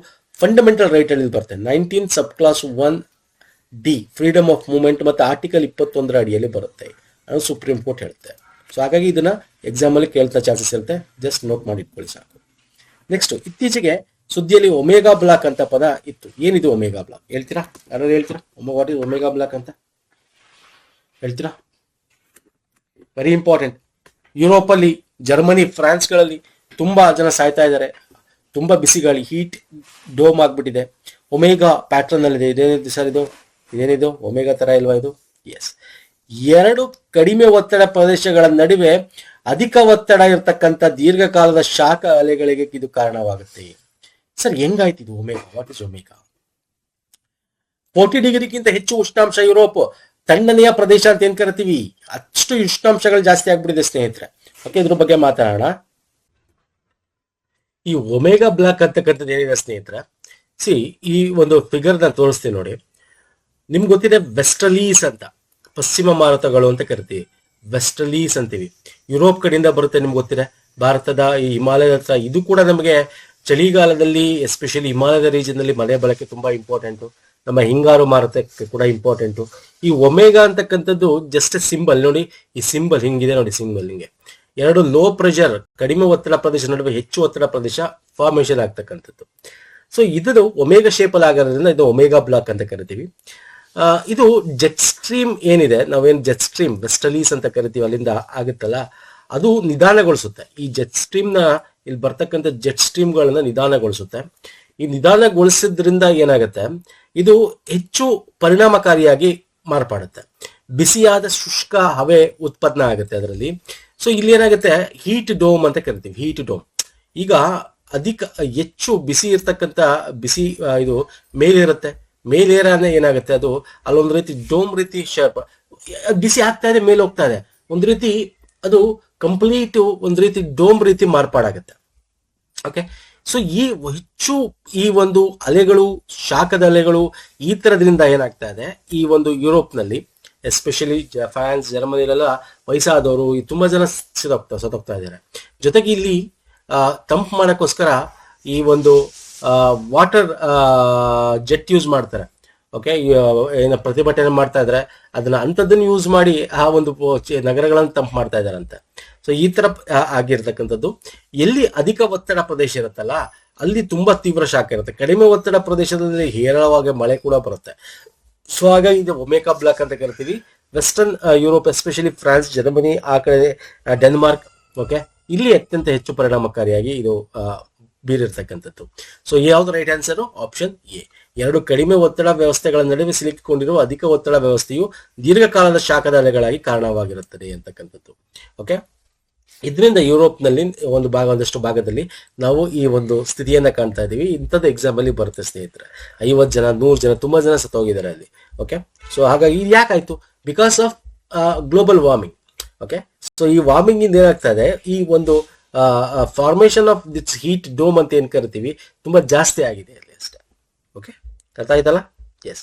ಫಂಡಮೆಂಟಲ್ ರೈಟ್ ಅಲ್ಲಿ ಬರ್ತದೆ. 19 sub clause 1D freedom of movement ಮತ್ತು ಆರ್ಟಿಕಲ್ 21 ಅಡಿಯಲ್ಲಿ ಬರುತ್ತೆ ಅದು ಸುಪ್ರೀಂ ಕೋರ್ಟ್ ಹೇಳುತ್ತೆ. ಸೊ ಹಾಗಾಗಿ ಇದನ್ನ ಎಕ್ಸಾಮ್ ಅಲ್ಲಿ ಕೇಳ್ತಾ ಚಾನ್ಸಸ್ ಇರುತ್ತೆ, ಜಸ್ಟ್ ನೋಟ್ ಮಾಡಿ ಇಟ್ಕೊಳ್ಳಿ ಸಾಕು. ನೆಕ್ಸ್ಟ್, ಇತ್ತೀಚೆಗೆ ಸುದ್ದಿಯಲ್ಲಿ ಒಮೆಗಾ ಬ್ಲಾಕ್ ಅಂತ ಪದ ಇತ್ತು. ಏನಿದು ಒಮೆಗಾ ಬ್ಲಾಕ್ ಹೇಳ್ತೀರಾ? ಯಾರು ಹೇಳ್ತೀರಾ? ವಾಟ್ ಇಸ್ ಒಮೆಗಾ ಬ್ಲಾಕ್ ಅಂತ ಹೇಳ್ತೀರಾ? Very important. ಯುರೋಪ್ ಅಲ್ಲಿ, ಜರ್ಮನಿ, ಫ್ರಾನ್ಸ್ಗಳಲ್ಲಿ ತುಂಬಾ ಜನ ಸಾಯ್ತಾ ಇದ್ದಾರೆ. ತುಂಬಾ ಬಿಸಿ ಗಾಳಿ, ಹೀಟ್ ಡೋಮ್ ಆಗ್ಬಿಟ್ಟಿದೆ. ಒಮೆಗಾ ಪ್ಯಾಟ್ರನ್ ಅಲ್ಲಿ ಇದೆ. ಇದೇನಿದೆ ಸರ್ ಇದು? ಇದೇನಿದು ಒಮೆಗಾ ತರ ಇಲ್ವಾ ಇದು? ಎಸ್. ಎರಡು ಕಡಿಮೆ ಒತ್ತಡ ಪ್ರದೇಶಗಳ ನಡುವೆ ಅಧಿಕ ಒತ್ತಡ ಇರತಕ್ಕಂಥ ದೀರ್ಘಕಾಲದ ಶಾಖ ಅಲೆಗಳಿಗೆ ಇದು ಕಾರಣವಾಗುತ್ತೆ. ಸರ್ ಹೆಂಗಾಯ್ತು ಇದು ಒಮೆಗಾ? What is omega? 40 ಡಿಗ್ರಿಗಿಂತ ಹೆಚ್ಚು ಉಷ್ಣಾಂಶ ಯುರೋಪ್ ತಣ್ಣನೆಯ ಪ್ರದೇಶ ಅಂತ ಏನ್ ಕರಿತೀವಿ, ಅಷ್ಟು ಉಷ್ಣಾಂಶಗಳು ಜಾಸ್ತಿ ಆಗ್ಬಿಟ್ಟಿದೆ ಸ್ನೇಹಿತರೆ. ಓಕೆ, ಇದ್ರ ಬಗ್ಗೆ ಮಾತಾಡೋಣ. ಈ ಒಮೆಗಾ ಬ್ಲಾಕ್ ಅಂತಕ್ಕಂಥದ್ದು ಏನಿದೆ ಸ್ನೇಹಿತರೆ, ಈ ಒಂದು ಫಿಗರ್ ನ ತೋರಿಸ್ತೀನಿ ನೋಡಿ. ನಿಮ್ಗೆ ಗೊತ್ತಿದೆ ವೆಸ್ಟಲೀಸ್ ಅಂತ, ಪಶ್ಚಿಮ ಮಾರುತಗಳು ಅಂತ ಕರಿತೀವಿ. ವೆಸ್ಟಲೀಸ್ ಅಂತೀವಿ. ಯುರೋಪ್ ಕಡೆಯಿಂದ ಬರುತ್ತೆ, ನಿಮ್ಗೆ ಗೊತ್ತಿದೆ. ಭಾರತದ ಈ ಹಿಮಾಲಯದ ಹತ್ರ ಇದು ಕೂಡ ನಮಗೆ ಚಳಿಗಾಲದಲ್ಲಿ ಎಸ್ಪೆಷಲಿ ಹಿಮಾಲಯದ ರೀಜನ್ ನಲ್ಲಿ ಮಳೆ ಬಳಕೆ ತುಂಬಾ ಇಂಪಾರ್ಟೆಂಟು. ನಮ್ಮ ಹಿಂಗಾರು ಮಾರುತಕ್ಕೆ ಕೂಡ ಇಂಪಾರ್ಟೆಂಟು. ಈ ಒಮೆಗಾ ಅಂತಕ್ಕಂಥದ್ದು ಜಸ್ಟ್ ಸಿಂಬಲ್ ನೋಡಿ. ಈ ಸಿಂಬಲ್ ಹಿಂಗಿದೆ ನೋಡಿ, ಸಿಂಬಲ್ ಹಿಂಗೆ ಎರಡು ಲೋ ಪ್ರೆಷರ್ ಕಡಿಮೆ ಒತ್ತಡ ಪ್ರದೇಶ ನಡುವೆ ಹೆಚ್ಚು ಒತ್ತಡ ಪ್ರದೇಶ ಫಾರ್ಮೇಶನ್ ಆಗ್ತಕ್ಕಂಥದ್ದು. ಸೊ ಇದು ಒಮೆಗಾ ಶೇಪ್ ಅಲ್ಲಿ ಆಗೋದ್ರಿಂದ ಇದು ಒಮೆಗಾ ಬ್ಲಾಕ್ ಅಂತ ಕರಿತೀವಿ. ಇದು ಜೆಟ್ ಸ್ಟ್ರೀಮ್ ಏನಿದೆ, ನಾವೇನು ಜೆಟ್ ಸ್ಟ್ರೀಮ್ ವೆಸ್ಟಲೀಸ್ ಅಂತ ಕರಿತೀವಿ, ಅಲ್ಲಿಂದ ಆಗುತ್ತಲ್ಲ, ಅದು ನಿಧಾನಗೊಳಿಸುತ್ತೆ. ಈ ಜೆಟ್ ಸ್ಟ್ರೀಮ್ ನ ಇಲ್ಲಿ ಬರ್ತಕ್ಕಂಥ ಜೆಟ್ ಸ್ಟ್ರೀಮ್ ಗಳನ್ನ ನಿಧಾನಗೊಳಿಸುತ್ತೆ. ಈ ನಿಧಾನಗೊಳಿಸಿದ್ರಿಂದ ಏನಾಗುತ್ತೆ, ಇದು ಹೆಚ್ಚು ಪರಿಣಾಮಕಾರಿಯಾಗಿ ಮಾರ್ಪಾಡುತ್ತೆ. ಬಿಸಿಯಾದ ಶುಷ್ಕ ಹವೆ ಉತ್ಪನ್ನ ಆಗುತ್ತೆ ಅದರಲ್ಲಿ. ಸೊ ಇಲ್ಲಿ ಏನಾಗುತ್ತೆ, ಹೀಟ್ ಡೋಮ್ ಅಂತ ಕರಿತೀವಿ. ಹೀಟ್ ಡೋಮ್ ಈಗ ಹೆಚ್ಚು ಬಿಸಿ ಇರ್ತಕ್ಕಂಥ ಬಿಸಿ ಇದು ಮೇಲಿರುತ್ತೆ. ಮೇಲೇರಾನೆ ಏನಾಗುತ್ತೆ, ಅದು ಅಲ್ಲೊಂದು ರೀತಿ ಡೋಮ್ ರೀತಿ ಶೇಪ್, ಬಿಸಿ ಆಗ್ತಾ ಇದೆ, ಮೇಲೆ ಹೋಗ್ತಾ ಇದೆ, ಒಂದು ರೀತಿ ಅದು ಕಂಪ್ಲೀಟ್ ಒಂದು ರೀತಿ ಡೋಮ್ ರೀತಿ ಮಾರ್ಪಾಡಾಗುತ್ತೆ. ಓಕೆ, ಸೊ ಈ ಒಂದು ಅಲೆಗಳು, ಶಾಖದ ಅಲೆಗಳು ಈ ತರದ್ರಿಂದ ಏನಾಗ್ತಾ ಇದೆ, ಈ ಒಂದು ಯುರೋಪ್ ನಲ್ಲಿ ಎಸ್ಪೆಷಲಿ ಫ್ರಾನ್ಸ್, ಜರ್ಮನಿಲೆಲ್ಲ ವಯಸ್ಸಾದವರು ತುಂಬಾ ಜನ ಸತ್ತೋಗ್ತಾ ಇದ್ದಾರೆ. ಜೊತೆಗೆ ಇಲ್ಲಿ ತಂಪು ಮಾಡಕ್ಕೋಸ್ಕರ ಈ ಒಂದು ವಾಟರ್ ಜೆಟ್ ಯೂಸ್ ಮಾಡ್ತಾರೆ. ಓಕೆ, ಏನೋ ಪ್ರತಿಭಟನೆ ಮಾಡ್ತಾ ಇದ್ರೆ ಅದನ್ನ ಅಂಥದ್ದನ್ನು ಯೂಸ್ ಮಾಡಿ ಆ ಒಂದು ನಗರಗಳನ್ನು ತಂಪು ಮಾಡ್ತಾ ಇದಾರಂತೆ. ಸೊ ಈ ತರ ಆಗಿರ್ತಕ್ಕಂಥದ್ದು. ಎಲ್ಲಿ ಅಧಿಕ ಒತ್ತಡ ಪ್ರದೇಶ ಇರುತ್ತಲ್ಲ ಅಲ್ಲಿ ತುಂಬಾ ತೀವ್ರ ಶಾಖ ಇರುತ್ತೆ. ಕಡಿಮೆ ಒತ್ತಡ ಪ್ರದೇಶದಲ್ಲಿ ಹೇರಳವಾಗಿ ಮಳೆ ಕೂಡ ಬರುತ್ತೆ. ಸೊ ಹಾಗಾಗಿ ಇದು ಒಮೆಗಾ ಬ್ಲಾಕ್ ಅಂತ ಕರಿತೀವಿ. Western Europe especially France, Germany, ಆ ಕಡೆ ಡೆನ್ಮಾರ್ಕ್, ಓಕೆ, ಇಲ್ಲಿ ಅತ್ಯಂತ ಹೆಚ್ಚು ಪರಿಣಾಮಕಾರಿಯಾಗಿ ಇದು ಬೀರಿರ್ತಕ್ಕಂಥದ್ದು. ಸೊ ಯಾವ್ದು ರೈಟ್ ಆನ್ಸರ್? Option A. ಎರಡು ಕಡಿಮೆ ಒತ್ತಡ ವ್ಯವಸ್ಥೆಗಳ ನಡುವೆ ಸಿಲುಕಿಕೊಂಡಿರುವ ಅಧಿಕ ಒತ್ತಡ ವ್ಯವಸ್ಥೆಯು ದೀರ್ಘಕಾಲದ ಶಾಖದ ಅಲೆಗಳಾಗಿ ಕಾರಣವಾಗಿರುತ್ತದೆ ಅಂತಕ್ಕಂಥದ್ದು. ಓಕೆ, ಇದರಿಂದ ಯುರೋಪ್ ನಲ್ಲಿ ಒಂದಷ್ಟು ಭಾಗದಲ್ಲಿ ನಾವು ಈ ಒಂದು ಸ್ಥಿತಿಯನ್ನ ಕಾಣ್ತಾ ಇದೀವಿ. ಇಂಥದ್ದು ಎಕ್ಸಾಮ್ ಅಲ್ಲಿ ಬರುತ್ತೆ ಸ್ನೇಹಿತರೆ. 50 ಜನ 100 ಜನ ತುಂಬಾ ಜನ ಸತ್ತೋಗಿದ್ದಾರೆ ಅಲ್ಲಿ. ಓಕೆ, ಸೊ ಹಾಗಾಗಿ ಇದು ಯಾಕಾಯ್ತು? Because of global warming. Okay, so ಈ ವಾರ್ಮಿಂಗ್ ಇಂದ ಏನಾಗ್ತಾ ಇದೆ, ಈ ಒಂದು formation of this heat dome ಅಂತ ಏನ್ ಕರಿತೀವಿ ತುಂಬಾ ಜಾಸ್ತಿ ಆಗಿದೆ ಅಲ್ಲಿ ಅಷ್ಟೇ. ಓಕೆ, ಅರ್ಥ ಆಯ್ತಲ್ಲ? ಎಸ್,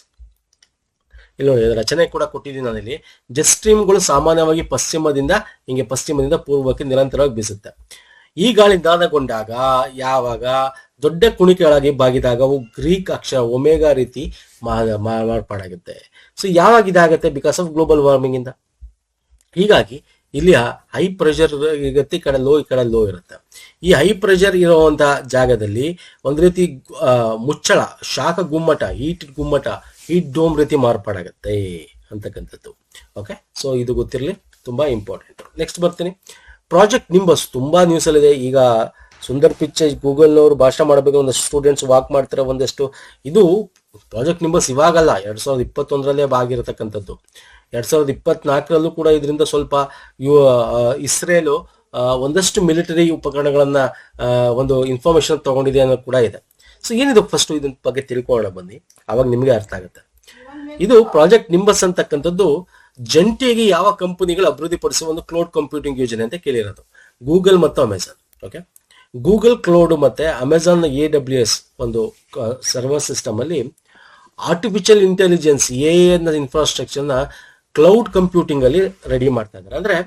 ಇಲ್ಲಿ ನೋಡಿ ರಚನೆ ಕೂಡ ಕೊಟ್ಟಿದ್ದೀನಿ ನಾನಿಲ್ಲಿ. ಜೆಟ್ ಸ್ಟ್ರೀಮ್ಗಳು ಸಾಮಾನ್ಯವಾಗಿ ಪಶ್ಚಿಮದಿಂದ ಪೂರ್ವಕ್ಕೆ ನಿರಂತರವಾಗಿ ಬೀಸುತ್ತೆ. ಈ ಗಾಳಿ ನಿಧಾನಗೊಂಡಾಗ, ಯಾವಾಗ ದೊಡ್ಡ ಕುಣಿಕೆಗಳಾಗಿ ಬಾಗಿದಾಗ ಅವು ಗ್ರೀಕ್ ಅಕ್ಷರ ಒಮೆಗಾ ರೀತಿ ಮಾರ್ಪಾಡಾಗುತ್ತೆ. ಸೊ ಯಾವಾಗ ಇದಾಗುತ್ತೆ? ಬಿಕಾಸ್ ಆಫ್ ಗ್ಲೋಬಲ್ ವಾರ್ಮಿಂಗ್ ಇಂದ. ಹೀಗಾಗಿ ಇಲ್ಲಿ ಹೈ ಪ್ರೆಷರ್ ಇರುತ್ತೆ, ಈ ಕಡೆ ಲೋ ಇರುತ್ತೆ. ಈ ಹೈ ಪ್ರೆಷರ್ ಇರುವಂತ ಜಾಗದಲ್ಲಿ ಒಂದು ರೀತಿ ಮುಚ್ಚಳ, ಶಾಖ ಗುಮ್ಮಟ, ಹೀಟ್ ಡೋಮ್ ರೀತಿ ಮಾರ್ಪಾಡಾಗತ್ತೆ ಅಂತಕ್ಕಂಥದ್ದು. ಓಕೆ, ಸೊ ಇದು ಗೊತ್ತಿರಲಿ, ತುಂಬಾ ಇಂಪಾರ್ಟೆಂಟ್. ನೆಕ್ಸ್ಟ್ ಬರ್ತೀನಿ. ಪ್ರಾಜೆಕ್ಟ್ ನಿಂಬಸ್ ತುಂಬಾ ನ್ಯೂಸ್ ಅಲ್ಲಿದೆ. ಈಗ ಸುಂದರ್ ಪಿಚ್ಚೈ ಗೂಗಲ್ ನವರು ಭಾಷಣ ಮಾಡಬೇಕು, ಒಂದಷ್ಟು ಸ್ಟೂಡೆಂಟ್ಸ್ ವಾಕ್ ಮಾಡ್ತಾರೆ, ಒಂದಷ್ಟು ಇದು ಪ್ರಾಜೆಕ್ಟ್ ನಿಂಬಸ್ ಇವಾಗಲ್ಲ, 2021ರಲ್ಲೇ ಆಗಿರತಕ್ಕಂಥದ್ದು. 2024ರಲ್ಲೂ ಕೂಡ ಇದರಿಂದ ಸ್ವಲ್ಪ ಇಸ್ರೇಲು ಒಂದಷ್ಟು ಮಿಲಿಟರಿ ಉಪಕರಣಗಳನ್ನ ಒಂದು ಇನ್ಫಾರ್ಮೇಶನ್ ತಗೊಂಡಿದೆ ಅನ್ನೋದು ಕೂಡ ಇದೆ. ಸೊ ಏನಿದು ಫಸ್ಟ್ ಇದ್ರ ಬಗ್ಗೆ ತಿಳ್ಕೊಳ್ಳೋಣ ಬನ್ನಿ, ಅವಾಗ ನಿಮ್ಗೆ ಅರ್ಥ ಆಗುತ್ತೆ. ಇದು ಪ್ರಾಜೆಕ್ಟ್ ನಿಂಬಸ್ ಅಂತಕ್ಕಂಥದ್ದು ಜಂಟಿಯಾಗಿ ಯಾವ ಕಂಪನಿಗಳು ಅಭಿವೃದ್ಧಿಪಡಿಸುವ ಒಂದು ಕ್ಲೌಡ್ ಕಂಪ್ಯೂಟಿಂಗ್ ಯೋಜನೆ ಅಂತ ಕೇಳಿರೋದು, ಗೂಗಲ್ ಮತ್ತು ಅಮೆಜಾನ್. ಓಕೆ, ಗೂಗಲ್ ಕ್ಲೌಡ್ ಮತ್ತೆ ಅಮೆಜಾನ್ AWS ಒಂದು ಸರ್ವರ್ ಸಿಸ್ಟಮ್ ಅಲ್ಲಿ ಆರ್ಟಿಫಿಷಿಯಲ್ ಇಂಟೆಲಿಜೆನ್ಸ್ ನ ಇನ್ಫ್ರಾಸ್ಟ್ರಕ್ಚರ್ ನ ಕ್ಲೌಡ್ ಕಂಪ್ಯೂಟಿಂಗ್ ಅಲ್ಲಿ ರೆಡಿ ಮಾಡ್ತಾ ಇದ್ದಾರೆ. ಅಂದ್ರೆ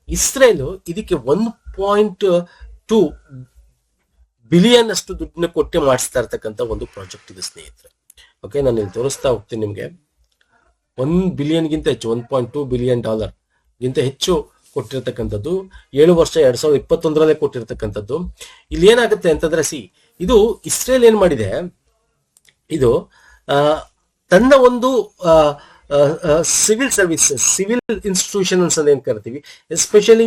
ಇಸ್ರೇಲ್ ಇದಕ್ಕೆ 1.2 ಬಿಲಿಯನ್ ಅಷ್ಟು ದುಡ್ಡನ್ನ ಕೊಟ್ಟೆ ಮಾಡಿಸ್ತಾ ಇರ್ತಕ್ಕಂಥ ಒಂದು ಪ್ರಾಜೆಕ್ಟ್ ಇದು ಸ್ನೇಹಿತರೆ. ಓಕೆ, ನಾನು ಇಲ್ಲಿ ತೋರಿಸ್ತಾ ಹೋಗ್ತೀನಿ ನಿಮ್ಗೆ. 1 ಬಿಲಿಯನ್ಗಿಂತ ಹೆಚ್ಚು, $1.2 ಬಿಲಿಯನ್ ಗಿಂತ ಹೆಚ್ಚು ಕೊಟ್ಟಿರ್ತಕ್ಕಂಥದ್ದು. 7 ವರ್ಷ 2021ರಲ್ಲೇ ಕೊಟ್ಟಿರ್ತಕ್ಕಂಥದ್ದು. ಇಲ್ಲಿ ಏನಾಗುತ್ತೆ ಅಂತಂದ್ರೆ, ಇದು ಇಸ್ರೇಲ್ ಏನ್ ಮಾಡಿದೆ, ಇದು ತನ್ನ ಒಂದು ಸಿವಿಲ್ ಸರ್ವಿಸಸ್, ಸಿವಿಲ್ ಇನ್ಸ್ಟಿಟ್ಯೂಷನ್ಸ್ ಅಂತ ಏನ್ ಕರಿತೀವಿ, ಎಸ್ಪೆಷಲಿ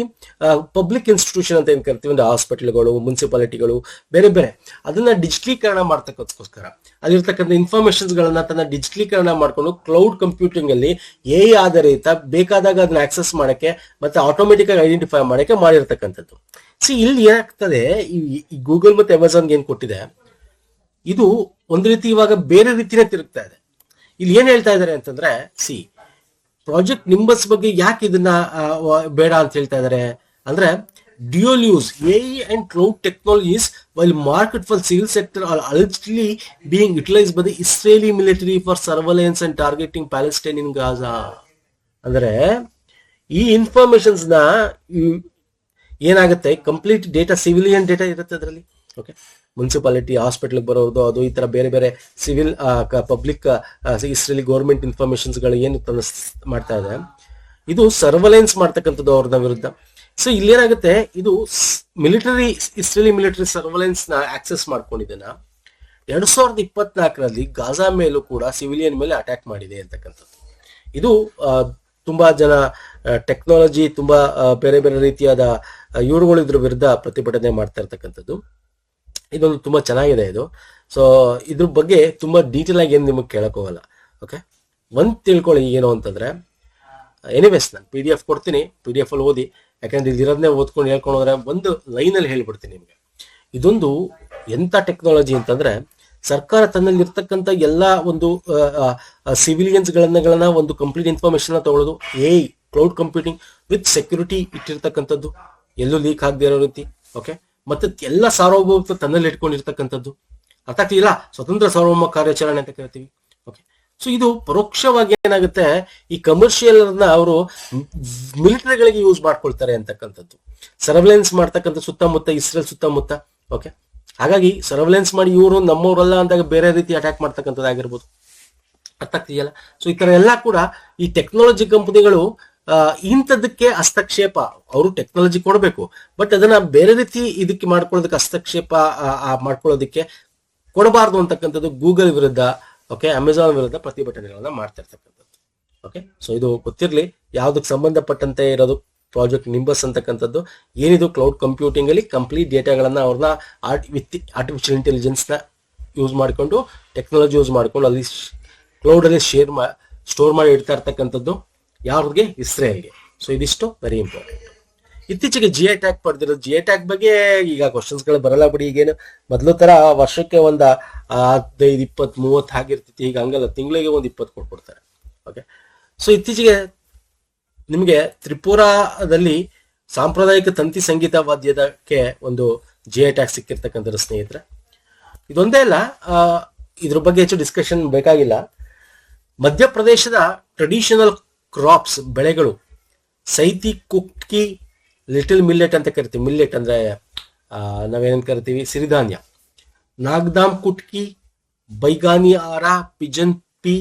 ಪಬ್ಲಿಕ್ ಇನ್ಸ್ಟಿಟ್ಯೂಷನ್ ಅಂತ ಏನ್ ಕರಿತೀವಿ, ಒಂದು ಹಾಸ್ಪಿಟಲ್ಗಳು, ಮುನ್ಸಿಪಾಲಿಟಿಗಳು, ಬೇರೆ ಬೇರೆ ಅದನ್ನ ಡಿಜಿಟಲೀಕರಣ ಮಾಡ್ತಕ್ಕೋಸ್ಕರ ಅಲ್ಲಿರ್ತಕ್ಕಂಥ ಇನ್ಫಾರ್ಮೇಶನ್ಸ್ ಗಳನ್ನ ತನ್ನ ಡಿಜಿಟಲೀಕರಣ ಮಾಡ್ಕೊಂಡು ಕ್ಲೌಡ್ ಕಂಪ್ಯೂಟಿಂಗ್ ಅಲ್ಲಿ AI ಆಧಾರಿತ ಬೇಕಾದಾಗ ಅದನ್ನ ಆಕ್ಸೆಸ್ ಮಾಡಕ್ಕೆ ಮತ್ತೆ ಆಟೋಮೆಟಿಕ್ ಆಗಿ ಐಡೆಂಟಿಫೈ ಮಾಡಕ್ಕೆ ಮಾಡಿರ್ತಕ್ಕಂಥದ್ದು. ಇಲ್ಲಿ ಏನಾಗ್ತದೆ, ಈ ಗೂಗಲ್ ಮತ್ತೆ ಅಮೆಜಾನ್ಗೆ ಏನ್ ಕೊಟ್ಟಿದೆ, ಇದು ಒಂದು ರೀತಿ ಇವಾಗ ಬೇರೆ ರೀತಿನೇ ತಿರುಗ್ತಾ ಇದೆ. ಇಲ್ಲಿ ಏನ್ ಹೇಳ್ತಾ ಇದಾರೆ ಅಂತಂದ್ರೆ, ಪ್ರಾಜೆಕ್ಟ್ ನಿಂಬಸ್ ಬಗ್ಗೆ ಯಾಕೆ ಇದನ್ನ ಬೇಡ ಅಂತ ಹೇಳ್ತಾ ಇದಾರೆ ಅಂದ್ರೆ, dual use AI and cloud technologies while market for civil sector are allegedly being utilized by the Israeli military for surveillance and targeting Palestine in Gaza. ಅಂದ್ರೆ ಈ ಇನ್ಫಾರ್ಮೇಶನ್ಸ್ ನ ಏನಾಗುತ್ತೆ, ಕಂಪ್ಲೀಟ್ ಡೇಟಾ, ಸಿವಿಲಿಯನ್ ಡೇಟಾ ಇರುತ್ತೆ ಅದರಲ್ಲಿ. ಓಕೆ, ಮುನ್ಸಿಪಾಲಿಟಿ, ಹಾಸ್ಪಿಟಲ್ ಬರೋದು, ಅದು ಈ ತರ ಬೇರೆ ಬೇರೆ civil public Israeli government informations ಗಳು ಏನು ಮಾಡ್ತಾ ಇದೆ, ಇದು ಸರ್ವಲೆನ್ಸ್ ಮಾಡ್ತಕ್ಕಂಥದ್ದು ಅವ್ರದ ವಿರುದ್ಧ. ಸೊ ಇಲ್ಲೇನಾಗುತ್ತೆ, ಇದು ಮಿಲಿಟರಿ, ಇಸ್ರೇಲಿ ಮಿಲಿಟರಿ ಸರ್ವಲೆನ್ಸ್ ನ ಆಕ್ಸೆಸ್ ಮಾಡ್ಕೊಂಡಿದ್ದೇನ 2024ರಲ್ಲಿ ಗಾಜಾ ಮೇಲೂ ಕೂಡ ಸಿವಿಲಿಯನ್ ಮೇಲೆ ಅಟ್ಯಾಕ್ ಮಾಡಿದೆ ಅಂತಕ್ಕಂಥದ್ದು. ಇದು ತುಂಬಾ ಜನ ಟೆಕ್ನಾಲಜಿ, ತುಂಬಾ ಬೇರೆ ಬೇರೆ ರೀತಿಯಾದ ಇವ್ರುಗಳು ಇದ್ರ ವಿರುದ್ಧ ಪ್ರತಿಭಟನೆ ಮಾಡ್ತಾ ಇರ್ತಕ್ಕಂಥದ್ದು. ಇದೊಂದು ತುಂಬಾ ಚೆನ್ನಾಗಿದೆ ಇದು. ಸೊ ಇದ್ರ ಬಗ್ಗೆ ತುಂಬಾ ಡೀಟೇಲ್ ಆಗಿ ಏನು ನಿಮಗೆ ಕೇಳಕ್ ಹೋಗಲ್ಲ. ಓಕೆ, ಒಂದ್ ತಿಳ್ಕೊಳ್ಳಿ ಏನು ಅಂತಂದ್ರೆ, ಎನಿವೇಸ್ ನಾನು PDF ಕೊಡ್ತೀನಿ, PDF ಅಲ್ಲಿ ಓದಿ, ಯಾಕಂದ್ರೆ ಇಲ್ಲಿರೋದನ್ನೇ ಓದ್ಕೊಂಡು ಹೇಳ್ಕೊಂಡು ಹೋದ್ರೆ ಒಂದು ಲೈನ್ ಅಲ್ಲಿ ಹೇಳ್ಬಿಡ್ತೀನಿ ನಿಮ್ಗೆ. ಇದೊಂದು ಎಂತ ಟೆಕ್ನಾಲಜಿ ಅಂತಂದ್ರೆ, ಸರ್ಕಾರ ತನ್ನಲ್ಲಿ ಇರ್ತಕ್ಕಂಥ ಎಲ್ಲಾ ಒಂದು ಸಿವಿಲಿಯನ್ಸ್ ಗಳನ್ನ ಒಂದು ಕಂಪ್ಲೀಟ್ ಇನ್ಫಾರ್ಮೇಶನ್ ತಗೊಳ್ಳೋದು, AI cloud computing with security ಇಟ್ಟಿರ್ತಕ್ಕಂಥದ್ದು, ಎಲ್ಲೂ ಲೀಕ್ ಆಗದೆ ಇರೋ ರೀತಿ. ಓಕೆ, ಮತ್ತೆ ಎಲ್ಲ ಸಾರ್ವಭೌಮತ್ವ ತನ್ನಲ್ಲಿ ಇಟ್ಕೊಂಡಿರ್ತಕ್ಕಂಥದ್ದು. ಅರ್ಥ ಆಗ್ತಿಲ್ಲ, ಸ್ವತಂತ್ರ ಸಾರ್ವಭೌಮ ಕಾರ್ಯಾಚರಣೆ ಅಂತ ಕರಿತೀವಿ. ಓಕೆ, ಸೊ ಇದು ಪರೋಕ್ಷವಾಗಿ ಏನಾಗುತ್ತೆ, ಈ ಕಮರ್ಷಿಯಲ್ ಅವರು ಮಿಲಿಟರಿಗಳಿಗೆ ಯೂಸ್ ಮಾಡ್ಕೊಳ್ತಾರೆ ಅಂತಕ್ಕಂಥದ್ದು. ಸರ್ವೆಲೆನ್ಸ್ ಮಾಡ್ತಕ್ಕಂಥ ಸುತ್ತಮುತ್ತ, ಇಸ್ರೇಲ್ ಸುತ್ತಮುತ್ತ. ಓಕೆ, ಹಾಗಾಗಿ ಸರ್ವೆಲೆನ್ಸ್ ಮಾಡಿ ಇವರು ನಮ್ಮವರಲ್ಲ ಅಂದಾಗ ಬೇರೆ ರೀತಿ ಅಟ್ಯಾಕ್ ಮಾಡ್ತಕ್ಕಂಥದ್ದಾಗಿರ್ಬೋದು. ಅರ್ಥ ಆಗ್ತಿದೆಯಲ್ಲ. ಸೊ ಈ ತರ ಎಲ್ಲ ಕೂಡ ಈ ಟೆಕ್ನಾಲಜಿ ಕಂಪನಿಗಳು ಇಂಥದಕ್ಕೆ ಹಸ್ತಕ್ಷೇಪ, ಅವರು ಟೆಕ್ನಾಲಜಿ ಕೊಡಬೇಕು, ಬಟ್ ಅದನ್ನ ಬೇರೆ ರೀತಿ ಇದಕ್ಕೆ ಮಾಡ್ಕೊಳ್ಳೋದಕ್ಕೆ ಹಸ್ತಕ್ಷೇಪ ಮಾಡ್ಕೊಳ್ಳೋದಕ್ಕೆ ಕೊಡಬಾರ್ದು ಅಂತಕ್ಕಂಥದ್ದು ಗೂಗಲ್ ವಿರುದ್ಧ, ಓಕೆ, ಅಮೆಜಾನ್ ವಿರುದ್ಧ ಪ್ರತಿಭಟನೆಗಳನ್ನ ಮಾಡ್ತಾ ಇರ್ತಕ್ಕಂಥದ್ದು. ಓಕೆ, ಸೊ ಇದು ಗೊತ್ತಿರಲಿ, ಯಾವ್ದಕ್ಕೆ ಸಂಬಂಧಪಟ್ಟಂತೆ ಇರೋದು ಪ್ರಾಜೆಕ್ಟ್ ನಿಂಬಸ್ ಅಂತಕ್ಕಂಥದ್ದು. ಏನಿದು ಕ್ಲೌಡ್ ಕಂಪ್ಯೂಟಿಂಗ್ ಅಲ್ಲಿ ಕಂಪ್ಲೀಟ್ ಡೇಟಾಗಳನ್ನ ಅವ್ರನ್ನ ಆರ್ಟಿಫಿಷಿಯಲ್ ಇಂಟೆಲಿಜೆನ್ಸ್ ನ ಯೂಸ್ ಮಾಡಿಕೊಂಡು, ಟೆಕ್ನಾಲಜಿ ಯೂಸ್ ಮಾಡ್ಕೊಂಡು ಅಲ್ಲಿ ಕ್ಲೌಡ್ ಅಲ್ಲಿ ಸ್ಟೋರ್ ಮಾಡಿ ಇಡ್ತಾ ಇರ್ತಕ್ಕಂಥದ್ದು. ಯಾರಿಗೆ? ಇಸ್ರೇಲ್ಗೆ. ಸೊ ಇದಿಷ್ಟು ವೆರಿ ಇಂಪಾರ್ಟೆಂಟ್. ಇತ್ತೀಚೆಗೆ GI ಟ್ಯಾಗ್ ಪಡೆದಿರೋದು. GI ಟ್ಯಾಗ್ ಬಗ್ಗೆ ಈಗ ಕ್ವಶನ್ಸ್ ಗಳು ಬರಲ್ಲ ಬಿಡಿ. ಈಗೇನು ಮೊದಲು ತರ ವರ್ಷಕ್ಕೆ ಒಂದು 15, 20, 30 ಆಗಿರ್ತಿತ್ತು. ಈಗ ಹಂಗಲ್ಲ, ತಿಂಗಳಿಗೆ ಒಂದು 20 ಕೊಟ್ಬಿಡ್ತಾರೆ. ಓಕೆ, ಸೊ ಇತ್ತೀಚೆಗೆ ನಿಮಗೆ ತ್ರಿಪುರಾದಲ್ಲಿ ಸಾಂಪ್ರದಾಯಿಕ ತಂತಿ ಸಂಗೀತ ವಾದ್ಯದಕ್ಕೆ ಒಂದು GI ಟ್ಯಾಗ್ ಸಿಕ್ಕಿರ್ತಕ್ಕಂಥ ಸ್ನೇಹಿತರೆ. ಇದೊಂದೇ ಅಲ್ಲ, ಇದ್ರ ಬಗ್ಗೆ ಹೆಚ್ಚು ಡಿಸ್ಕಷನ್ ಬೇಕಾಗಿಲ್ಲ. ಮಧ್ಯಪ್ರದೇಶದ ಟ್ರೆಡಿಷನಲ್ ಕ್ರಾಪ್ಸ್, ಬೆಳೆಗಳು, ಸೈತಿ, ಕುಟ್ಕಿ, ಲಿಟಲ್ ಮಿಲ್ಲೆಟ್ ಅಂತ ಕರಿತೀವಿ. ಮಿಲ್ಲೆಟ್ ಅಂದ್ರೆ ನಾವೇನೇನ್ ಕರಿತೀವಿ, ಸಿರಿಧಾನ್ಯ. ನಾಗ್ದಾಮ್ ಕುಟ್ಕಿ, ಬೈಗಾನಿ ಆರ, ಪಿಜನ್ ಪಿ,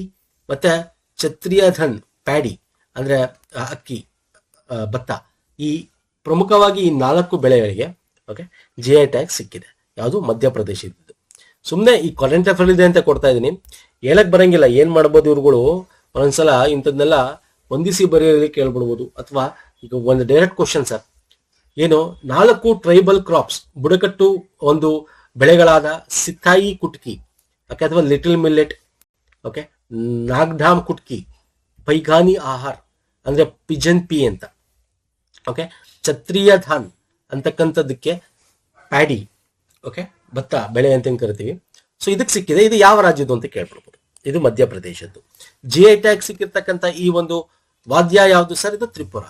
ಮತ್ತೆ ಛತ್ರಿಯಧನ್ ಪ್ಯಾಡಿ ಅಂದ್ರೆ ಅಕ್ಕಿ, ಭತ್ತ. ಈ ಪ್ರಮುಖವಾಗಿ ಈ 4 ಬೆಳೆಗಳಿಗೆ ಓಕೆ GI ಟ್ಯಾಗ್ ಸಿಕ್ಕಿದೆ. ಯಾವುದು? ಮಧ್ಯಪ್ರದೇಶ ಇದ್ದು. ಸುಮ್ಮನೆ ಈ ಕರೆಂಟ್ ಅಫೇರ್ ಇದೆ ಅಂತ ಕೊಡ್ತಾ ಇದೀನಿ, ಹೇಳಕ್ ಬರಂಗಿಲ್ಲ. ಏನ್ ಮಾಡ್ಬೋದು ಇವ್ರುಗಳು, ಒಂದೊಂದ್ಸಲ ಇಂಥದ್ನೆಲ್ಲ ಹೊಂದಿಸಿ ಬರೆಯೋದಕ್ಕೆ ಕೇಳ್ಬಿಡ್ಬೋದು. ಅಥವಾ ಈಗ ಒಂದು ಡೈರೆಕ್ಟ್ ಕ್ವಶನ್ ಸರ್, ಏನು 4 ಟ್ರೈಬಲ್ ಕ್ರಾಪ್ಸ್, ಬುಡಕಟ್ಟು ಒಂದು ಬೆಳೆಗಳಾದ ಸಿಥಾಯಿ ಕುಟ್ಕಿ ಅಥವಾ ಲಿಟಲ್ ಮಿಲ್ಲೆಟ್, ಓಕೆ. ನಾಗ್ಧಾಮ್ ಕುಟ್ಕಿ, ಪೈಘಾನಿ ಆಹಾರ್ ಅಂದ್ರೆ ಪಿಜನ್ ಪಿ ಅಂತ. ಓಕೆ. ಛತ್ರಿಯ ಧಾನ್ ಅಂತಕ್ಕಂಥದ್ದಕ್ಕೆ ಪ್ಯಾಡಿ, ಓಕೆ, ಭತ್ತ ಬೆಳೆ ಅಂತ ಕರಿತೀವಿ. ಸೊ ಇದಕ್ಕೆ ಸಿಕ್ಕಿದೆ. ಇದು ಯಾವ ರಾಜ್ಯದ್ದು ಅಂತ ಕೇಳ್ಬಿಡ್ಬೋದು. ಇದು ಮಧ್ಯಪ್ರದೇಶದ್ದು. GI ಟ್ಯಾಗ್ ಸಿಕ್ಕಿರ್ತಕ್ಕಂಥ ಈ ಒಂದು ವಾದ್ಯ ಯಾವುದು ಸರ್? ಇದು ತ್ರಿಪುರ.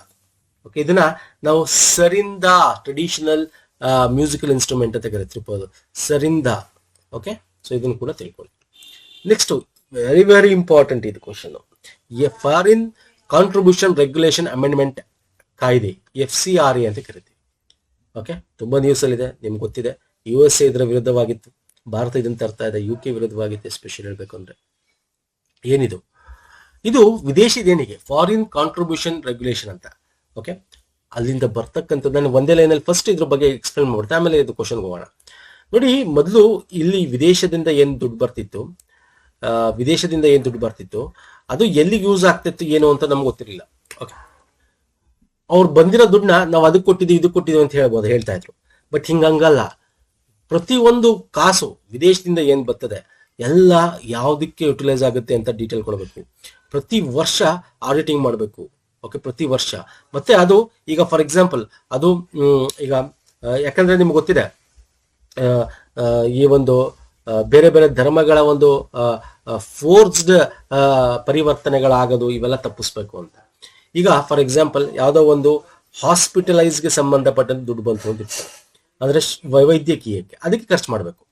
ಓಕೆ. ಇದನ್ನ ನಾವು ಸರಿಂದಾ, ಟ್ರೆಡಿಷನಲ್ ಮ್ಯೂಸಿಕಲ್ ಇನ್ಸ್ಟ್ರೂಮೆಂಟ್ ಅಂತ ಕರೀತೀವಿ ತ್ರಿಪುರದ ಸರಿಂದಾ. ಓಕೆ. ಸೊ ಇದನ್ನು ಕೂಡ ತಿಳ್ಕೊಳ್ಳಿ. ನೆಕ್ಸ್ಟ್ ವೆರಿ ವೆರಿ ಇಂಪಾರ್ಟೆಂಟ್ ಇದು question. Foreign contribution regulation amendment ಕಾಯ್ದೆ, FCRA ಅಂತ ಕರಿತೀವಿ. ಓಕೆ. ತುಂಬಾ ನ್ಯೂಸ್ ಅಲ್ಲಿ ಇದೆ, ನಿಮ್ಗೆ ಗೊತ್ತಿದೆ. USA ಇದರ ವಿರುದ್ಧವಾಗಿತ್ತು, ಭಾರತ ಇದನ್ನು ತರ್ತಾ ಇದೆ. UK ವಿರುದ್ಧವಾಗಿತ್ತು. ಎಸ್ಪೆಷಲಿ ಹೇಳ್ಬೇಕು ಅಂದ್ರೆ ಏನಿದು? ಇದು ವಿದೇಶಿ ದೇಣಿಗೆ, ಫಾರಿನ್ ಕಾಂಟ್ರಿಬ್ಯೂಷನ್ ರೆಗ್ಯುಲೇಷನ್ ಅಂತ. ಓಕೆ. ಅಲ್ಲಿಂದ ಬರ್ತಕ್ಕಂಥದ್ದು ನಾನು ಒಂದೇ ಲೈನಲ್ಲಿ ಫಸ್ಟ್ ಇದ್ರ ಬಗ್ಗೆ ಎಕ್ಸ್ಪ್ಲೇನ್ ಮಾಡ್ತೆ, ಆಮೇಲೆ ಇದು ಕ್ವಶನ್ ಹೋಗೋಣ. ನೋಡಿ, ಮೊದಲು ಇಲ್ಲಿ ವಿದೇಶದಿಂದ ಏನು ದುಡ್ಡು ಬರ್ತಿತ್ತು, ಅದು ಎಲ್ಲಿಗೆ ಯೂಸ್ ಆಗ್ತಿತ್ತು ಏನು ಅಂತ ನಮ್ಗೆ ಗೊತ್ತಿರಲಿಲ್ಲ. ಓಕೆ. ಅವ್ರು ಬಂದಿರೋ ದುಡ್ಡನ್ನ ನಾವು ಅದಕ್ಕೆ ಕೊಟ್ಟಿದ್ದೀವಿ ಇದಕ್ಕೆ ಕೊಟ್ಟಿದ್ದೀವಿ ಅಂತ ಹೇಳ್ತಾ ಇದ್ರು. ಬಟ್ ಹಿಂಗಂಗಲ್ಲ. ಪ್ರತಿಯೊಂದು ಕಾಸು ವಿದೇಶದಿಂದ ಏನು ಬರ್ತದೆ ಎಲ್ಲ ಯಾವುದಕ್ಕೆ ಯುಟಿಲೈಸ್ ಆಗುತ್ತೆ ಅಂತ ಡೀಟೇಲ್ ಕೊಡಬೇಕು. ಪ್ರತಿ ವರ್ಷ ಆಡಿಟಿಂಗ್ ಮಾಡಬೇಕು. ಓಕೆ. ಪ್ರತಿ ವರ್ಷ. ಮತ್ತೆ ಅದು ಈಗ ಫಾರ್ ಎಕ್ಸಾಂಪಲ್ ಅದು ಈಗ ಯಾಕಂದ್ರೆ ನಿಮ್ಗೆ ಗೊತ್ತಿದೆ ಈ ಒಂದು ಬೇರೆ ಬೇರೆ ಧರ್ಮಗಳ ಒಂದು ಫೋರ್ಸ್ಡ್ ಪರಿವರ್ತನೆಗಳಾಗೋದು ಇವೆಲ್ಲ ತಪ್ಪಿಸ್ಬೇಕು ಅಂತ. ಈಗ ಫಾರ್ ಎಕ್ಸಾಂಪಲ್ ಯಾವುದೋ ಒಂದು ಹಾಸ್ಪಿಟಲೈಸ್ಗೆ ಸಂಬಂಧಪಟ್ಟಂತೆ ದುಡ್ಡು ಬಂತು ಅಂತ ಇರ್ತಾರೆ, ಅಂದ್ರೆ ವೈದ್ಯಕೀಯಕ್ಕೆ, ಅದಕ್ಕೆ ಖರ್ಚು ಮಾಡಬೇಕು.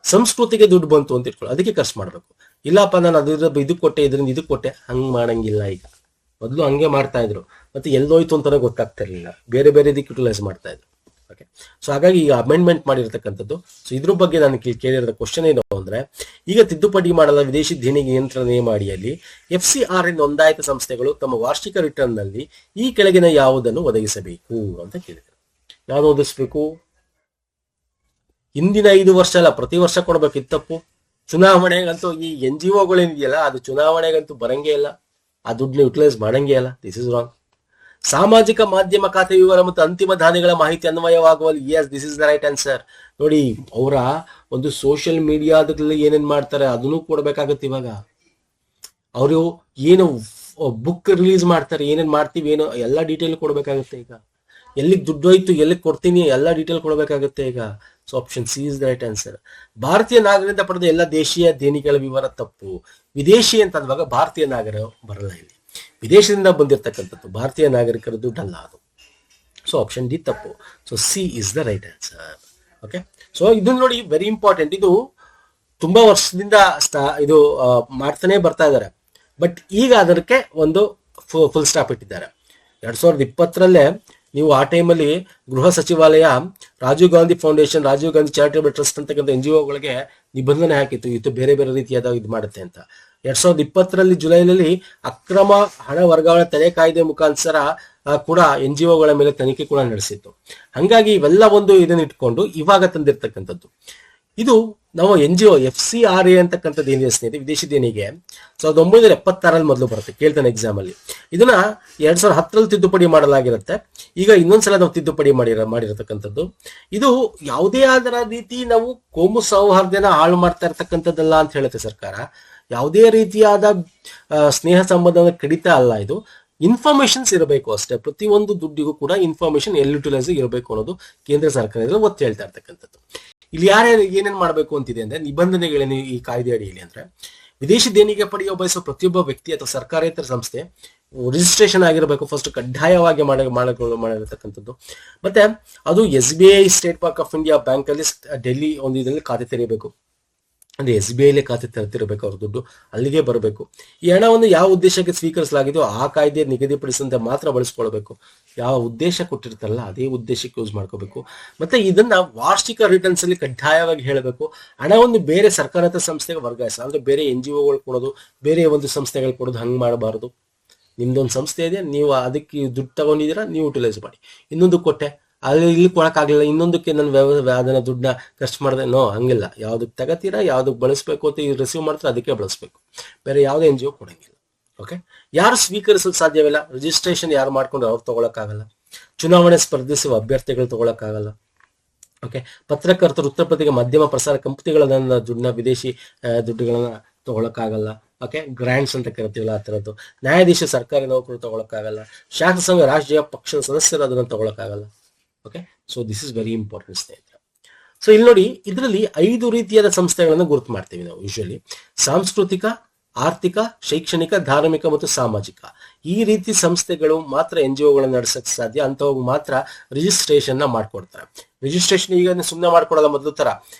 ಸಂಸ್ಕೃತಿಗೆ ದುಡ್ಡು ಬಂತು ಅಂತ ಇಟ್ಕೊಳ್ಳಿ, ಅದಕ್ಕೆ ಖರ್ಚು ಮಾಡಬೇಕು. ಇಲ್ಲಪ್ಪ ನಾನು ಇದಕ್ಕೆ ಕೊಟ್ಟೆ, ಇದರಿಂದ ಇದಕ್ಕೆ ಕೊಟ್ಟೆ, ಹಂಗೆ ಮಾಡಂಗಿಲ್ಲ. ಈಗ ಮೊದಲು ಹಂಗೆ ಮಾಡ್ತಾ ಇದ್ರು, ಮತ್ತೆ ಎಲ್ಲೋಯ್ತು ಅಂತಾನೆ ಗೊತ್ತಾಗ್ತಾ ಇರಲಿಲ್ಲ, ಬೇರೆ ಬೇರೆ ಇದಕ್ಕೆ ಯುಟಿಲೈಸ್ ಮಾಡ್ತಾ ಇದ್ರು. ಓಕೆ. ಸೊ ಹಾಗಾಗಿ ಈಗ ಅಮೆಂಡ್ಮೆಂಟ್ ಮಾಡಿರ್ತಕ್ಕಂಥದ್ದು. ಸೊ ಇದ್ರ ಬಗ್ಗೆ ನಾನು ಕೇಳಿರೋ ಕ್ವಶನ್ ಏನು ಅಂದ್ರೆ, ಈಗ ತಿದ್ದುಪಡಿ ಮಾಡದ ವಿದೇಶಿ ದೇಣಿಗೆ ನಿಯಂತ್ರಣ ನಿಯಮ ಅಡಿಯಲ್ಲಿ FCRA ನೋಂದಾಯಿತ ಸಂಸ್ಥೆಗಳು ತಮ್ಮ ವಾರ್ಷಿಕ ರಿಟರ್ನ್ ನಲ್ಲಿ ಈ ಕೆಳಗಿನ ಯಾವುದನ್ನು ಒದಗಿಸಬೇಕು ಅಂತ ಕೇಳಿದ್ರು. ಯಾವ್ದು ಒದಗಿಸ್ಬೇಕು? ಹಿಂದಿನ 5 ವರ್ಷ ಅಲ್ಲ, ಪ್ರತಿ ವರ್ಷ ಕೊಡ್ಬೇಕು. ಇದು ತಪ್ಪು. ಚುನಾವಣೆಗಂತೂ ಈ NGOಗಳೇನಿದೆಯಲ್ಲ, ಅದು ಚುನಾವಣೆಗಂತೂ ಬರಂಗೇ ಇಲ್ಲ, ಆ ದುಡ್ಡನ್ನ ಯುಟಿಲೈಸ್ ಮಾಡಂಗೇ ಇಲ್ಲ. This is wrong. ಸಾಮಾಜಿಕ ಮಾಧ್ಯಮ ಖಾತೆ ವಿವರ ಮತ್ತು ಅಂತಿಮ ದಾನಿಗಳ ಮಾಹಿತಿ ಅನ್ವಯವಾಗುವಲ್ಲಿ, yes, this is the right answer. ನೋಡಿ, ಅವರ ಒಂದು ಸೋಷಿಯಲ್ ಮೀಡಿಯಾದಲ್ಲಿ ಏನೇನ್ ಮಾಡ್ತಾರೆ ಅದನ್ನು ಕೊಡ್ಬೇಕಾಗತ್ತೆ. ಇವಾಗ ಅವರು ಏನು ಬುಕ್ ರಿಲೀಸ್ ಮಾಡ್ತಾರೆ, ಏನೇನ್ ಮಾಡ್ತೀವಿ ಏನೋ ಎಲ್ಲ ಡೀಟೇಲ್ ಕೊಡ್ಬೇಕಾಗುತ್ತೆ. ಈಗ ಎಲ್ಲಿಗೆ ದುಡ್ಡು ಹೋಯ್ತು, ಎಲ್ಲಿಗೆ ಕೊಡ್ತೀನಿ, ಎಲ್ಲ ಡೀಟೇಲ್ ಕೊಡ್ಬೇಕಾಗುತ್ತೆ ಈಗ. So option C is the right answer. ಭಾರತೀಯ ನಾಗರಿಕರಿಂದ ಪಡೆದ ಎಲ್ಲ ದೇಶೀಯ ದೇಣಿಗೆಗಳ ವಿವರ ತಪ್ಪು. ವಿದೇಶಿ ಅಂತ ಅಂದಾಗ ಭಾರತೀಯ ನಾಗರಿಕ ಬರಲ್ಲ. ಇಲ್ಲಿ ವಿದೇಶದಿಂದ ಬಂದಿರತಕ್ಕಂಥದ್ದು, ಭಾರತೀಯ ನಾಗರಿಕರ ದುಡ್ಡಲ್ಲ ಅದು. ಸೊ ಆಪ್ಷನ್ ಡಿ ತಪ್ಪು. So C is the right answer. Okay. So ಇದನ್ನ ನೋಡಿ, ವೆರಿ ಇಂಪಾರ್ಟೆಂಟ್. ಇದು ತುಂಬಾ ವರ್ಷದಿಂದ ಇದು ಮಾಡ್ತಾನೆ ಬರ್ತಾ ಇದ್ದಾರೆ. ಬಟ್ ಈಗ ಅದಕ್ಕೆ ಒಂದು ಫುಲ್ ಸ್ಟಾಪ್ ಇಟ್ಟಿದ್ದಾರೆ. 2020ರಲ್ಲೇ ನೀವು ಆ ಟೈಮಲ್ಲಿ ಗೃಹ ಸಚಿವಾಲಯ Rajiv Gandhi foundation, Rajiv Gandhi charitable trust ಅಂತಕ್ಕಂಥ NGOಗಳಿಗೆ ನಿಬಂಧನೆ ಹಾಕಿತ್ತು, ಇದು ಬೇರೆ ಬೇರೆ ರೀತಿಯಾದ ಇದು ಮಾಡುತ್ತೆ ಅಂತ. 2020ರಲ್ಲಿ ಜುಲೈನಲ್ಲಿ ಅಕ್ರಮ ಹಣ ವರ್ಗಾವಣೆ ತಡೆ ಕಾಯ್ದೆ ಮುಖಾಂತರ ಕೂಡ NGOಗಳ ಮೇಲೆ ತನಿಖೆ ಕೂಡ ನಡೆಸಿತ್ತು. ಹಂಗಾಗಿ ಇವೆಲ್ಲ ಒಂದು ಇದನ್ನ ಇಟ್ಕೊಂಡು ಇವಾಗ ತಂದಿರ್ತಕ್ಕಂಥದ್ದು ಇದು ನಾವು NGO FCRA ಅಂತಕ್ಕಂಥದ್ದು ಏನಿದೆ ಸ್ನೇಹಿತರೆ, ವಿದೇಶಿ ದೇಣಿಗೆ 1976ರಲ್ಲಿ ಮೊದಲು ಬರುತ್ತೆ, ಕೇಳ್ತಾನೆ ಎಕ್ಸಾಮ್ ಅಲ್ಲಿ. ಇದನ್ನ 2010ರಲ್ಲಿ ತಿದ್ದುಪಡಿ ಮಾಡಲಾಗಿರುತ್ತೆ. ಈಗ ಇನ್ನೊಂದ್ಸಲ ನಾವು ತಿದ್ದುಪಡಿ ಮಾಡಿರತಕ್ಕಂಥದ್ದು. ಇದು ಯಾವುದೇ ಆದ ರೀತಿ ನಾವು ಕೋಮು ಸೌಹಾರ್ದನ ಹಾಳು ಮಾಡ್ತಾ ಇರ್ತಕ್ಕಂಥದ್ದಲ್ಲ ಅಂತ ಹೇಳುತ್ತೆ ಸರ್ಕಾರ. ಯಾವುದೇ ರೀತಿಯಾದ ಸ್ನೇಹ ಸಂಬಂಧದ ಕಡಿತ ಅಲ್ಲ ಇದು. ಇನ್ಫಾರ್ಮೇಶನ್ಸ್ ಇರಬೇಕು ಅಷ್ಟೇ. ಪ್ರತಿಯೊಂದು ದುಡ್ಡಿಗೂ ಕೂಡ ಇನ್ಫಾರ್ಮೇಶನ್ ಎಲ್ಲಿ ಯುಟಿಲೈಸ್ ಇರಬೇಕು ಅನ್ನೋದು ಕೇಂದ್ರ ಸರ್ಕಾರದಿಂದ ಒತ್ತಿ ಹೇಳ್ತಾ ಇರ್ತಕ್ಕಂಥದ್ದು. ಇಲ್ಲಿ ಯಾರ್ಯಾರು ಏನೇನ್ ಮಾಡಬೇಕು ಅಂತಿದೆ ಅಂದ್ರೆ, ನಿಬಂಧನೆಗಳೇನು ಈ ಕಾಯ್ದೆ ಅಡಿಯಲ್ಲಿ ಅಂದ್ರೆ, ವಿದೇಶಿ ದೇಣಿಗೆ ಪಡೆಯುವ ಬಯಸುವ ಪ್ರತಿಯೊಬ್ಬ ವ್ಯಕ್ತಿ ಅಥವಾ ಸರ್ಕಾರೇತರ ಸಂಸ್ಥೆ ರಿಜಿಸ್ಟ್ರೇಷನ್ ಆಗಿರಬೇಕು ಫಸ್ಟ್, ಕಡ್ಡಾಯವಾಗಿ ಮಾಡಿರತಕ್ಕಂಥದ್ದು. ಮತ್ತೆ ಅದು SBI, state bank of India bank ಅಲ್ಲಿ ಡೆಲ್ಲಿ ಒಂದು ಇದರಲ್ಲಿ ಖಾತೆ ತೆರೆಯಬೇಕು. ಅಂದ್ರೆ SBI ಖಾತೆ ತೆರೆದಿರಬೇಕು, ಅವ್ರ ದುಡ್ಡು ಅಲ್ಲಿಗೆ ಬರಬೇಕು. ಈ ಹಣವನ್ನು ಯಾವ ಉದ್ದೇಶಕ್ಕೆ ಸ್ವೀಕರಿಸಲಾಗಿದೆಯೋ ಆ ಕಾಯ್ದೆ ನಿಗದಿಪಡಿಸಿದಂತೆ ಮಾತ್ರ ಬಳಸ್ಕೊಳ್ಬೇಕು. ಯಾವ ಉದ್ದೇಶ ಕೊಟ್ಟಿರ್ತಾರಲ್ಲ ಅದೇ ಉದ್ದೇಶಕ್ಕೆ ಯೂಸ್ ಮಾಡ್ಕೋಬೇಕು. ಮತ್ತೆ ಇದನ್ನ ವಾರ್ಷಿಕ ರಿಟರ್ನ್ಸ್ ಅಲ್ಲಿ ಕಡ್ಡಾಯವಾಗಿ ಹೇಳಬೇಕು. ಹಣವನ್ನು ಬೇರೆ ಸರ್ಕಾರೇತರ ಸಂಸ್ಥೆಗೆ ವರ್ಗಾಯಿಸ, ಅಂದ್ರೆ ಬೇರೆ NGOಗಳು ಕೊಡೋದು, ಬೇರೆ ಒಂದು ಸಂಸ್ಥೆಗಳು ಕೊಡೋದು, ಹಂಗೆ ಮಾಡಬಾರದು. ನಿಮ್ದೊಂದು ಸಂಸ್ಥೆ ಇದೆ, ನೀವು ಅದಕ್ಕೆ ದುಡ್ಡು ತಗೊಂಡಿದ್ದೀರಾ, ನೀವು ಯುಟಿಲೈಸ್ ಮಾಡಿ. ಇನ್ನೊಂದು ಕೊಟ್ಟೆ, ಅಲ್ಲಿ ಇಲ್ಲಿ ಕೊಡಕ್ಕಾಗಲಿಲ್ಲ, ಇನ್ನೊಂದಕ್ಕೆ ನಾನು ಅದನ್ನ ದುಡ್ಡನ್ನ ಖರ್ಚು ಮಾಡಿದೆ, ನೋ, ಹಂಗಿಲ್ಲ. ಯಾವ್ದಕ್ಕೆ ತಗತೀರಾ, ಯಾವ್ದಕ್ಕೆ ಬಳಸ್ಬೇಕು ಅಂತ ರಿಸೀವ್ ಮಾಡ್ತಾರೆ, ಅದಕ್ಕೆ ಬಳಸ್ಬೇಕು. ಬೇರೆ ಯಾವುದೇ NGO ಕೊಡಂಗಿಲ್ಲ. ಓಕೆ. ಯಾರು ಸ್ವೀಕರಿಸಲು ಸಾಧ್ಯವಿಲ್ಲ, ರಿಜಿಸ್ಟ್ರೇಷನ್ ಯಾರು ಮಾಡ್ಕೊಂಡು ಅವ್ರು ತಗೊಳಕ್ಕಾಗಲ್ಲ. ಚುನಾವಣೆ ಸ್ಪರ್ಧಿಸುವ ಅಭ್ಯರ್ಥಿಗಳು ತಗೊಳಕ್ಕಾಗಲ್ಲ. ಓಕೆ. ಪತ್ರಕರ್ತರು, ವೃತ್ತಪತ್ರಿಕೆ, ಮಾಧ್ಯಮ ಪ್ರಸಾರ ಕಂಪನಿಗಳ ದುಡ್ಡನ್ನ, ವಿದೇಶಿ ದುಡ್ಡುಗಳನ್ನ ತಗೊಳಕ್ಕಾಗಲ್ಲ. ಓಕೆ, ಗ್ರಾಂಟ್ಸ್ ಅಂತ ಕರಿತೀವಲ್ಲ ಆ ಥರದ್ದು. ನ್ಯಾಯಾಧೀಶ ಸರ್ಕಾರಿ ನೌಕರು ತಗೊಳಕ್ಕಾಗಲ್ಲ. ಶಾಸಕ ಸಂಘ ರಾಷ್ಟ್ರೀಯ ಪಕ್ಷದ ಸದಸ್ಯರು ಅದನ್ನು ತಗೊಳಕ್ಕಾಗಲ್ಲ. Okay, so this is very important ಸ್ನೇಹಿತರೆ. ಸೊ ಇಲ್ಲಿ ನೋಡಿ, ಇದರಲ್ಲಿ 5 ರೀತಿಯಾದ ಸಂಸ್ಥೆಗಳನ್ನು ಗುರುತು ಮಾಡ್ತೀವಿ ನಾವು ಯೂಶುವಲಿ. ಸಾಂಸ್ಕೃತಿಕ, ಆರ್ಥಿಕ, ಶೈಕ್ಷಣಿಕ, ಧಾರ್ಮಿಕ ಮತ್ತು ಸಾಮಾಜಿಕ. ಈ ರೀತಿ ಸಂಸ್ಥೆಗಳು ಮಾತ್ರ NGOಗಳನ್ನ ನಡೆಸಕ್ಕೆ ಸಾಧ್ಯ. ಅಂಥವು ಮಾತ್ರ ರಿಜಿಸ್ಟ್ರೇಷನ್ ಮಾಡ್ಕೊಡ್ತಾರೆ. ರಿಜಿಸ್ಟ್ರೇಷನ್ ಈಗ ಸುಮ್ಮನೆ ಮಾಡ್ಕೊಡೋಲ್ಲ ಮೊದಲು ತರ.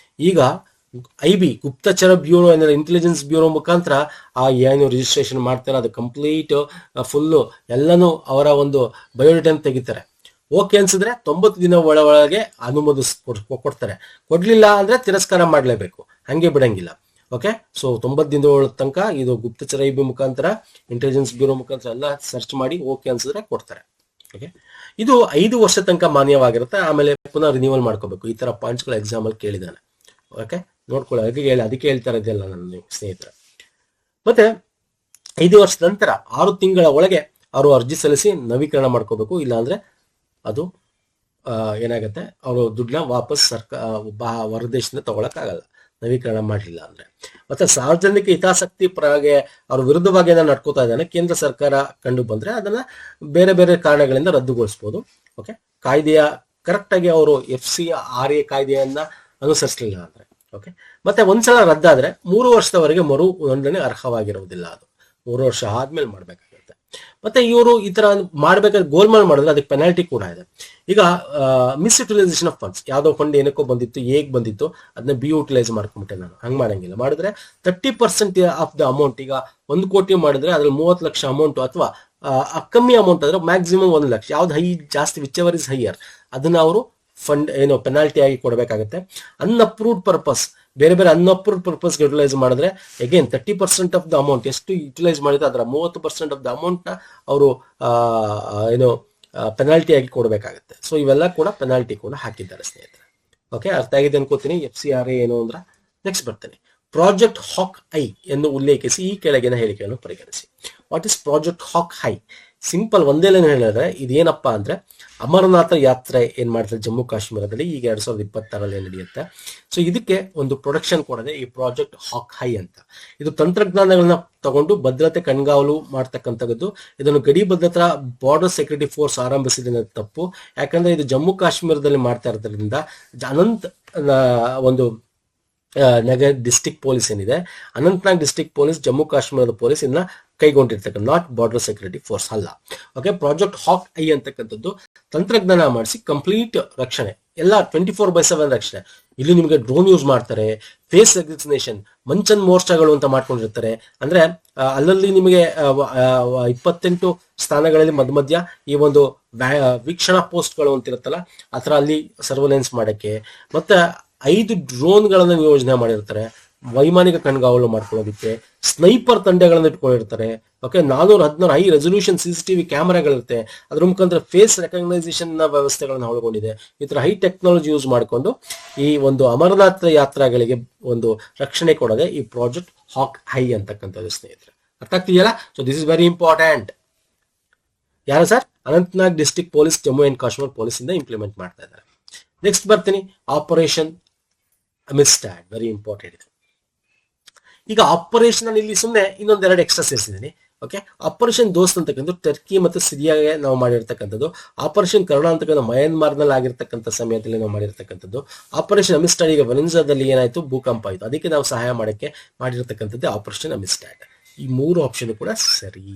ಈಗ IB ಗುಪ್ತಚರ ಬ್ಯೂರೋ ಏನಾದ್ರೆ ಇಂಟೆಲಿಜೆನ್ಸ್ ಬ್ಯೂರೋ ಮುಖಾಂತರ ಆ ಏನು ರಿಜಿಸ್ಟ್ರೇಷನ್ ಮಾಡ್ತಾರೆ ಅದು ಕಂಪ್ಲೀಟ್ ಫುಲ್ಲು ಎಲ್ಲನೂ ಅವರ ಒಂದು ಬಯೋಡೇಟಾ ತೆಗಿತಾರೆ. ಓಕೆ ಅನ್ಸಿದ್ರೆ 90 ದಿನ ಒಳಗೆ ಕೊಡ್ತಾರೆ. ಕೊಡ್ಲಿಲ್ಲ ಅಂದ್ರೆ ತಿರಸ್ಕಾರ ಮಾಡ್ಲೇಬೇಕು, ಹಂಗೆ ಬಿಡಂಗಿಲ್ಲ. ಓಕೆ, ಸೊ 90 ದಿನದ ತನಕ ಇದು ಗುಪ್ತಚರ IB ಮುಖಾಂತರ, ಇಂಟೆಲಿಜೆನ್ಸ್ ಬ್ಯೂರೋ ಮುಖಾಂತರ ಎಲ್ಲ ಸರ್ಚ್ ಮಾಡಿ ಓಕೆ ಅನ್ಸಿದ್ರೆ ಕೊಡ್ತಾರೆ. ಓಕೆ, ಇದು 5 ವರ್ಷ ತನಕ ಮಾನ್ಯವಾಗಿರುತ್ತೆ. ಆಮೇಲೆ ಪುನಃ ರಿನ್ಯೂವಲ್ ಮಾಡ್ಕೋಬೇಕು. ಈ ತರ ಪಾಯಿಂಟ್ಸ್ಗಳು ಎಕ್ಸಾಮ್ ಅಲ್ಲಿ ಕೇಳಿದಾನೆ. ಓಕೆ, ನೋಡ್ಕೊಳ್ಳಿ, ಅದಕ್ಕೆ ಹೇಳ್ತಾ ಇದ್ದೆಲ್ಲ ನನ್ನ ಸ್ನೇಹಿತರೆ. ಮತ್ತೆ 5 ವರ್ಷದ ನಂತರ 6 ತಿಂಗಳ ಒಳಗೆ ಅವರು ಅರ್ಜಿ ಸಲ್ಲಿಸಿ ನವೀಕರಣ ಮಾಡ್ಕೋಬೇಕು. ಇಲ್ಲಾಂದ್ರೆ ಅದು ಏನಾಗುತ್ತೆ, ಅವರು ದುಡ್ಡನ್ನ ವಾಪಸ್ ಹೊರದೇಶದಿಂದ ತಗೊಳಕ್ಕಾಗಲ್ಲ ನವೀಕರಣ ಮಾಡಲಿಲ್ಲ ಅಂದ್ರೆ. ಮತ್ತೆ ಸಾರ್ವಜನಿಕ ಹಿತಾಸಕ್ತಿ ಪರವಾಗಿ ಅವ್ರ ವಿರುದ್ಧವಾಗಿ ಏನಾದ್ರು ನಡ್ಕೋತಾ ಇದ್ದಾನೆ ಕೇಂದ್ರ ಸರ್ಕಾರ ಕಂಡು ಬಂದ್ರೆ ಅದನ್ನ ಬೇರೆ ಬೇರೆ ಕಾರಣಗಳಿಂದ ರದ್ದುಗೊಳಿಸಬಹುದು. ಓಕೆ, ಕಾಯ್ದೆಯ ಕರೆಕ್ಟ್ ಆಗಿ ಅವರು FCRA ಕಾಯ್ದೆಯನ್ನ ಅನುಸರಿಸಲಿಲ್ಲ ಅಂದ್ರೆ. ಓಕೆ, ಮತ್ತೆ ಒಂದ್ಸಲ ರದ್ದಾದ್ರೆ 3 ವರ್ಷದವರೆಗೆ ಮರು ನೋಂದಣಿ ಅರ್ಹವಾಗಿರುವುದಿಲ್ಲ. ಅದು 3 ವರ್ಷ ಆದ್ಮೇಲೆ ಮಾಡ್ಬೇಕಾಗುತ್ತೆ. ಮತ್ತೆ ಇವರು ಈ ತರ ಮಾಡ್ಬೇಕಾದ್ರೆ ಗೋಲ್ಮಾಲ್ ಮಾಡಿದ್ರೆ ಅದಕ್ಕೆ ಪೆನಾಲ್ಟಿ ಕೂಡ ಇದೆ. ಈಗ ಮಿಸ್ಯುಟಿಲೈಸೇಷನ್ ಆಫ್ ಫಂಡ್ಸ್, ಯಾವ್ದೋ ಫಂಡ್ ಏನಕ್ಕೋ ಬಂದಿತ್ತು, ಹೇಗ್ ಬಂದಿತ್ತು ಅದನ್ನ ಯುಟಿಲೈಸ್ ಮಾಡ್ಕೊಂಬಿಟ್ಟೆ ನಾನು. ಹಂಗ್ ಮಾಡಂಗಿಲ್ಲ. ಮಾಡಿದ್ರೆ 30% ಆಫ್ ದ ಅಮೌಂಟ್, ಈಗ 1 ಕೋಟಿ ಮಾಡಿದ್ರೆ ಅದ್ರಲ್ಲಿ 30 ಲಕ್ಷ ಅಮೌಂಟ್, ಅಥವಾ ಕಮ್ಮಿ ಅಮೌಂಟ್ ಆದ್ರೆ ಮ್ಯಾಕ್ಸಿಮಮ್ 1 ಲಕ್ಷ, ಯಾವ್ದು ಹೈ ಜಾಸ್ತಿ ವಿಚ್ ಎವರ್ ಇಸ್ ಹೈಯರ್, ಅದನ್ನ ಅವರು ಫಂಡ್ ಏನೋ ಪೆನಾಲ್ಟಿ ಆಗಿ ಕೊಡಬೇಕಾಗುತ್ತೆ. ಅನ್ಅಪ್ರೂವ್ಡ್ ಪರ್ಪಸ್, ಬೇರೆ ಬೇರೆ ಅನ್ಅಪ್ರೂವ್ಡ್ ಪರ್ಪಸ್ ಯುಟಿಲೈಸ್ ಮಾಡಿದ್ರೆ ಅಗೇನ್ 30% ಆಫ್ ದ ಅಮೌಂಟ್ ಎಷ್ಟು ಯುಟಿಲೈಸ್ ಮಾಡಿದ್ರೆ ಅದರ 30% ಆಫ್ ದ ಅಮೌಂಟ್ ನ ಅವರು ಏನೋ ಪೆನಾಲ್ಟಿ ಆಗಿ ಕೊಡಬೇಕಾಗುತ್ತೆ. ಸೊ ಇವೆಲ್ಲ ಕೂಡ ಪೆನಾಲ್ಟಿ ಕೂಡ ಹಾಕಿದ್ದಾರೆ ಸ್ನೇಹಿತರೆ. ಓಕೆ, ಅರ್ಥ ಆಗಿದೆ ಅನ್ಕೋತೀನಿ. FCRA ಏನು ಅಂದ್ರೆ. ನೆಕ್ಸ್ಟ್ ಬರ್ತೇನೆ, ಪ್ರಾಜೆಕ್ಟ್ ಹಾಕ್ ಐ ಎಂದು ಉಲ್ಲೇಖಿಸಿ ಈ ಕೆಳಗಿನ ಹೇಳಿಕೆಯನ್ನು ಪರಿಗಣಿಸಿ. ವಾಟ್ ಇಸ್ ಪ್ರಾಜೆಕ್ಟ್ ಹಾಕ್ ಐ? ಸಿಂಪಲ್ ಒಂದೇ ಲೈನ್ ಹೇಳಿದ್ರೆ ಇದೇನಪ್ಪಾ ಅಂದ್ರೆ ಅಮರನಾಥ ಯಾತ್ರೆ ಏನ್ ಮಾಡ್ತಾರೆ ಜಮ್ಮು ಕಾಶ್ಮೀರದಲ್ಲಿ, ಈಗ 2026ರಲ್ಲಿ ನಡೆಯುತ್ತೆ. ಸೊ ಇದಕ್ಕೆ ಒಂದು ಪ್ರೊಡಕ್ಷನ್ ಕೊಡದೆ ಈ ಪ್ರಾಜೆಕ್ಟ್ ಹಾಕ್ ಹೈ ಅಂತ. ಇದು ತಂತ್ರಜ್ಞಾನಗಳನ್ನ ತಗೊಂಡು ಭದ್ರತೆ ಕಣ್ಗಾವಲು ಮಾಡ್ತಕ್ಕಂಥದ್ದು. ಇದನ್ನು ಗಡಿ ಭದ್ರತಾ ಬಾರ್ಡರ್ ಸೆಕ್ಯೂರಿಟಿ ಫೋರ್ಸ್ ಆರಂಭಿಸಿದ ತಪ್ಪು. ಯಾಕಂದ್ರೆ ಇದು ಜಮ್ಮು ಕಾಶ್ಮೀರದಲ್ಲಿ ಮಾಡ್ತಾ ಇರೋದ್ರಿಂದ ಅನಂತ್ ಒಂದು ನಗರ್ ಡಿಸ್ಟ್ರಿಕ್ಟ್ ಪೊಲೀಸ್ ಏನಿದೆ, ಅನಂತನಾಗ್ ಡಿಸ್ಟ್ರಿಕ್ಟ್ ಪೊಲೀಸ್, ಜಮ್ಮು ಕಾಶ್ಮೀರದ ಪೊಲೀಸ್ ಇನ್ನ ಕೈಗೊಂಡಿರ್ತಕ್ಕಂಥ ನಾಟ್ ಬಾರ್ಡರ್ ಸೆಕ್ಯೂರಿಟಿ ಫೋರ್ಸ್ ಅಲ್ಲ. ಓಕೆ, ಪ್ರಾಜೆಕ್ಟ್ ಹಾಕ್ ಐ ಅಂತಕ್ಕಂಥದ್ದು ತಂತ್ರಜ್ಞಾನ ಮಾಡಿಸಿ ಕಂಪ್ಲೀಟ್ ರಕ್ಷಣೆ, ಎಲ್ಲ 24/7 ರಕ್ಷಣೆ. ಇಲ್ಲಿ ನಿಮಗೆ ಡ್ರೋನ್ ಯೂಸ್ ಮಾಡ್ತಾರೆ, ಫೇಸ್ ರೆಕಗ್ನಿಷನ್, ಮಂಚನ್ ಮೋರ್ಚಾಗಳು ಅಂತ ಮಾಡ್ಕೊಂಡಿರ್ತಾರೆ. ಅಂದ್ರೆ ಅಲ್ಲಲ್ಲಿ ನಿಮಗೆ 28 ಸ್ಥಾನಗಳಲ್ಲಿ ಮಧ್ಯ ಈ ಒಂದು ವೀಕ್ಷಣಾ ಪೋಸ್ಟ್ಗಳು ಅಂತಿರುತ್ತಲ್ಲ ಆತರ ಅಲ್ಲಿ ಸರ್ವೆಲೆನ್ಸ್ ಮಾಡಕ್ಕೆ. ಮತ್ತೆ 5 ಡ್ರೋನ್ಗಳನ್ನು ನಿಯೋಜನೆ ಮಾಡಿರ್ತಾರೆ ವೈಮಾನಿಕ ಕಣ್ಗಾವಲು ಮಾಡ್ಕೊಳ್ಳೋದಕ್ಕೆ. ಸ್ನೈಪರ್ ತಂಡಗಳನ್ನು ಇಟ್ಕೊಂಡಿರ್ತಾರೆ. Okay, 416 high resolution CCTV ಕ್ಯಾಮೆರಾಗಳಿರುತ್ತೆ. ಅದ್ರ ಮುಖಾಂತರ ಫೇಸ್ ರೆಕಗ್ನೈಸೇಷನ್ ವ್ಯವಸ್ಥೆಗಳನ್ನ ಒಳಗೊಂಡಿದೆ. ಈ ತರ ಹೈ ಟೆಕ್ನಾಲಜಿ ಯೂಸ್ ಮಾಡಿಕೊಂಡು ಈ ಒಂದು ಅಮರನಾಥ ಯಾತ್ರಾಗಳಿಗೆ ಒಂದು ರಕ್ಷಣೆ ಕೊಡೋದೆ ಈ ಪ್ರಾಜೆಕ್ಟ್ ಹಾಕ್ ಹೈ ಅಂತಕ್ಕಂಥದ್ದು ಸ್ನೇಹಿತರೆ. ಅರ್ಥ ಆಗ್ತಿದೆಯಲ್ಲ? So this is very important. ಯಾರು sir? Anantnag district police, Jammu and Kashmir police ಇಂದ ಇಂಪ್ಲಿಮೆಂಟ್ ಮಾಡ್ತಾ ಇದ್ದಾರೆ. ನೆಕ್ಸ್ಟ್ ಬರ್ತೀನಿ, ಆಪರೇಷನ್ ಅಮಿಸ್ಟಾಡ್, ವೆರಿ ಇಂಪಾರ್ಟೆಂಟ್ ಇದು. ಈಗ ಆಪರೇಷನ್ ಅಲ್ಲಿ ಇಲ್ಲಿ ಸುಮ್ಮನೆ ಇನ್ನೊಂದೆರಡು ಎಕ್ಸ್ಟ್ರಾ ಸೇರಿಸಿದ್ದೀನಿ. ಓಕೆ, ಆಪರೇಷನ್ ದೋಸ್ತ್ ಅಂತಕ್ಕಂಥ ಟರ್ಕಿ ಮತ್ತು ಸಿರಿಯಾಗೆ ನಾವು ಮಾಡಿರ್ತಕ್ಕಂಥದ್ದು. ಆಪರೇಷನ್ ಕರುಣ ಅಂತಕ್ಕಂಥ ಮಯನ್ಮಾರ್ನಲ್ಲಿ ಆಗಿರ್ತಕ್ಕಂಥ ಸಮಯದಲ್ಲಿ ನಾವು ಮಾಡಿರ್ತಕ್ಕಂಥದ್ದು. ಆಪರೇಷನ್ ಅಮಿಸ್ಟಾಡ್ ಈಗ ವೆನೆಜುಲಾದಲ್ಲಿ ಏನಾಯ್ತು, ಭೂಕಂಪ ಆಯಿತು, ಅದಕ್ಕೆ ನಾವು ಸಹಾಯ ಮಾಡಕ್ಕೆ ಮಾಡಿರ್ತಕ್ಕಂಥದ್ದು ಆಪರೇಷನ್ ಅಮಿಸ್ಟಾಡ್. ಈ 3 ಆಪ್ಷನ್ ಕೂಡ ಸರಿ.